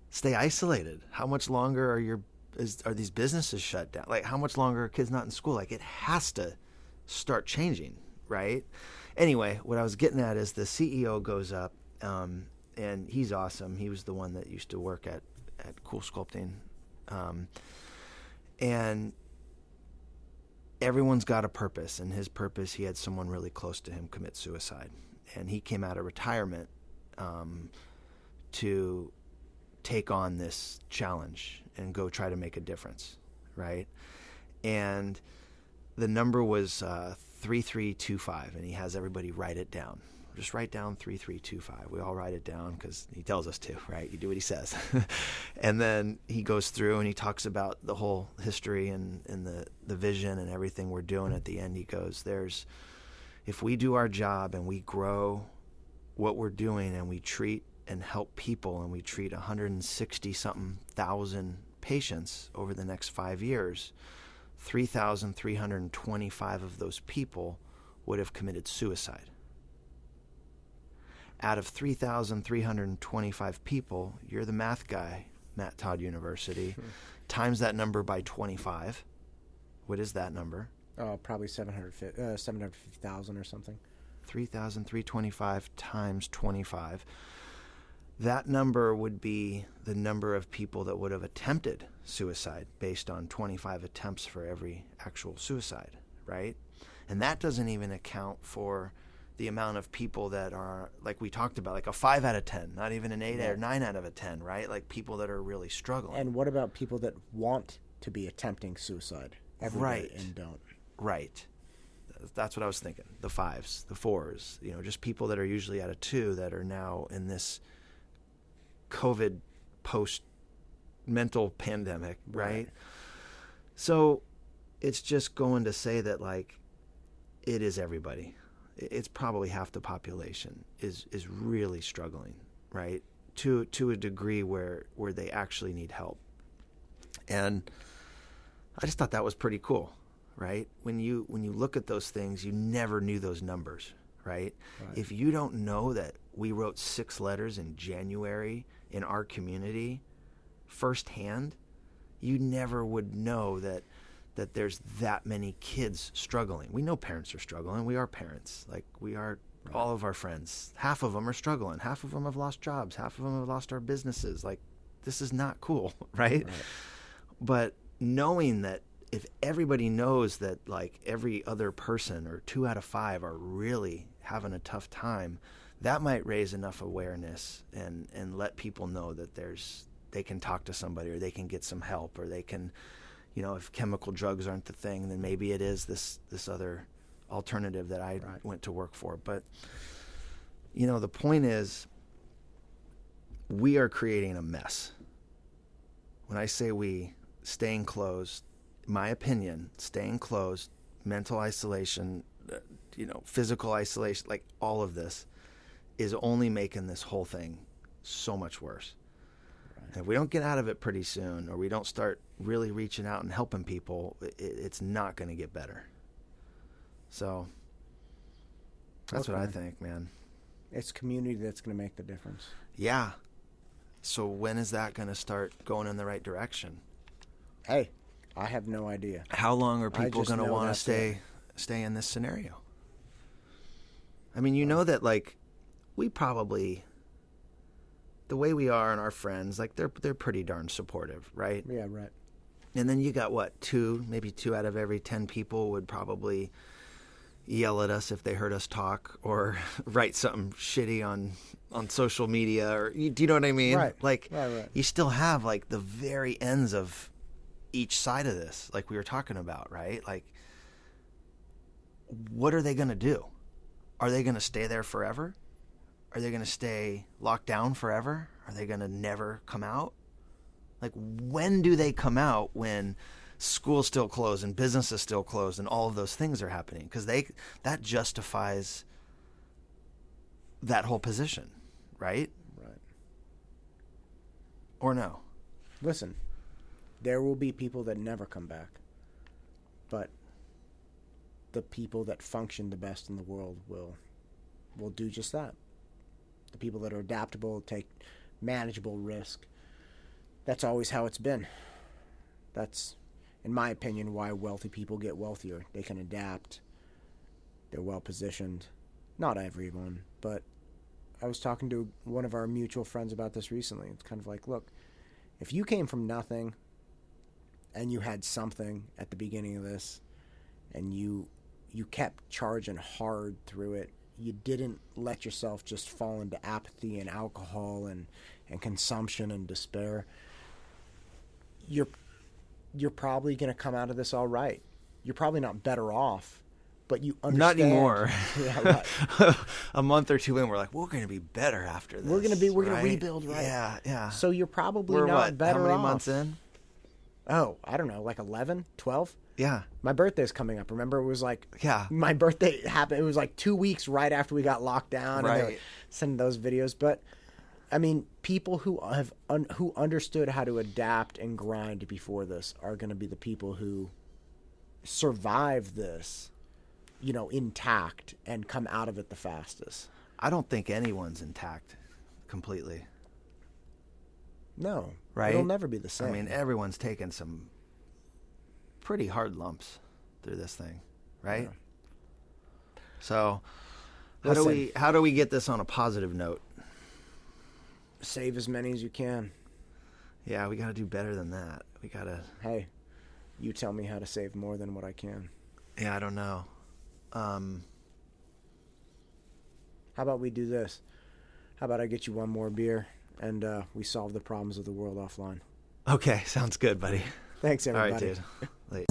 Speaker 2: stay isolated? How much longer are these businesses shut down? Like, how much longer are kids not in school? Like, it has to start changing, right? Anyway, what I was getting at is the CEO goes up, and he's awesome. He was the one that used to work at Cool Sculpting. And everyone's got a purpose, and his purpose, he had someone really close to him commit suicide. And he came out of retirement to take on this challenge and go try to make a difference, right? And the number was 3325, and he has everybody write it down. Just write down 3325. We all write it down because he tells us to, right? You do what he says. And then he goes through and he talks about the whole history and the vision and everything we're doing. At the end, he goes, if we do our job and we grow what we're doing and we treat and help people and we treat 160-something thousand patients over the next 5 years, 3,325 of those people would have committed suicide. Out of 3,325 people, you're the math guy, Matt Todd University, times that number by 25. What is that number?
Speaker 1: Oh, probably 750,000 or something.
Speaker 2: 3,325 times 25. That number would be the number of people that would have attempted suicide based on 25 attempts for every actual suicide, right? And that doesn't even account for the amount of people that are, like we talked about, like a 5 out of 10, not even an 8 or 9 out of a 10, right? Like people that are really struggling.
Speaker 1: And what about people that want to be attempting suicide every day and don't?
Speaker 2: Right. That's what I was thinking. The 5s, the 4s, just people that are usually at a 2 that are now in this COVID post-mental pandemic, right? So it's just going to say that, like, it is everybody. It's probably half the population is really struggling, right? To a degree where they actually need help. And I just thought that was pretty cool, right? When you look at those things, you never knew those numbers, right? If you don't know that we wrote 6 letters in January in our community firsthand, you never would know that there's that many kids struggling. We know parents are struggling. We are parents. Like, we are all of our friends. Half of them are struggling. Half of them have lost jobs. Half of them have lost our businesses. Like, this is not cool, right? But knowing that if everybody knows that, like, every other person or 2 out of 5 are really having a tough time, that might raise enough awareness and let people know that they can talk to somebody, or they can get some help, or they can, if chemical drugs aren't the thing, then maybe it is this other alternative that I went to work for. But, the point is, we are creating a mess. When I say we, staying closed, my opinion, staying closed, mental isolation, physical isolation, like all of this is only making this whole thing so much worse. And if we don't get out of it pretty soon, or we don't start really reaching out and helping people, it's not going to get better. So that's what I think, man.
Speaker 1: It's community that's going to make the difference.
Speaker 2: Yeah. So when is that going to start going in the right direction?
Speaker 1: Hey, I have no idea.
Speaker 2: How long are people going to want to stay in this scenario? I mean, you know that, like, we probably, the way we are and our friends, like, they're pretty darn supportive, right?
Speaker 1: Yeah, right.
Speaker 2: And then you got, what, maybe two out of every 10 people would probably yell at us if they heard us talk, or write something shitty on social media, or do you know what I mean?
Speaker 1: Right.
Speaker 2: Like,
Speaker 1: right.
Speaker 2: You still have, like, the very ends of each side of this, like we were talking about, right? Like, what are they going to do? Are they going to stay there forever? Are they going to stay locked down forever? Are they going to never come out? Like, when do they come out when school's still closed and business is still closed and all of those things are happening? Because that justifies that whole position, right?
Speaker 1: Right.
Speaker 2: Or no?
Speaker 1: Listen, there will be people that never come back, but the people that function the best in the world will do just that. The people that are adaptable, take manageable risk. That's always how it's been. That's, in my opinion, why wealthy people get wealthier. They can adapt. They're well positioned. Not everyone, but I was talking to one of our mutual friends about this recently. It's kind of like, look, if you came from nothing and you had something at the beginning of this, and you kept charging hard through it, you didn't let yourself just fall into apathy and alcohol and consumption and despair, you're probably going to come out of this all right. You're probably not better off, but you understand.
Speaker 2: Not anymore.
Speaker 1: Yeah, right.
Speaker 2: A month or two in, we're like, we're going to be better after this.
Speaker 1: We're going to
Speaker 2: right?
Speaker 1: rebuild, right?
Speaker 2: Yeah.
Speaker 1: So you're probably
Speaker 2: we're
Speaker 1: not better off.
Speaker 2: How many months in?
Speaker 1: Oh, I don't know, like 11, 12?
Speaker 2: Yeah.
Speaker 1: My birthday's coming up. Remember, it was like,
Speaker 2: yeah,
Speaker 1: my birthday happened. It was like 2 weeks right after we got locked down.
Speaker 2: Right.
Speaker 1: And they were sending those videos. But I mean, people who who understood how to adapt and grind before this are going to be the people who survive this, intact and come out of it the fastest.
Speaker 2: I don't think anyone's intact completely.
Speaker 1: No.
Speaker 2: Right?
Speaker 1: It'll never be the same.
Speaker 2: I mean, everyone's taken some pretty hard lumps through this thing, right? Yeah. So how do we get this on a positive note?
Speaker 1: Save as many as you can.
Speaker 2: Yeah, we got to do better than that. We got to...
Speaker 1: Hey, you tell me how to save more than what I can.
Speaker 2: Yeah, I don't know.
Speaker 1: How about we do this? How about I get you one more beer and we solve the problems of the world offline?
Speaker 2: Okay, sounds good, buddy.
Speaker 1: Thanks, everybody.
Speaker 2: All right, dude. Late.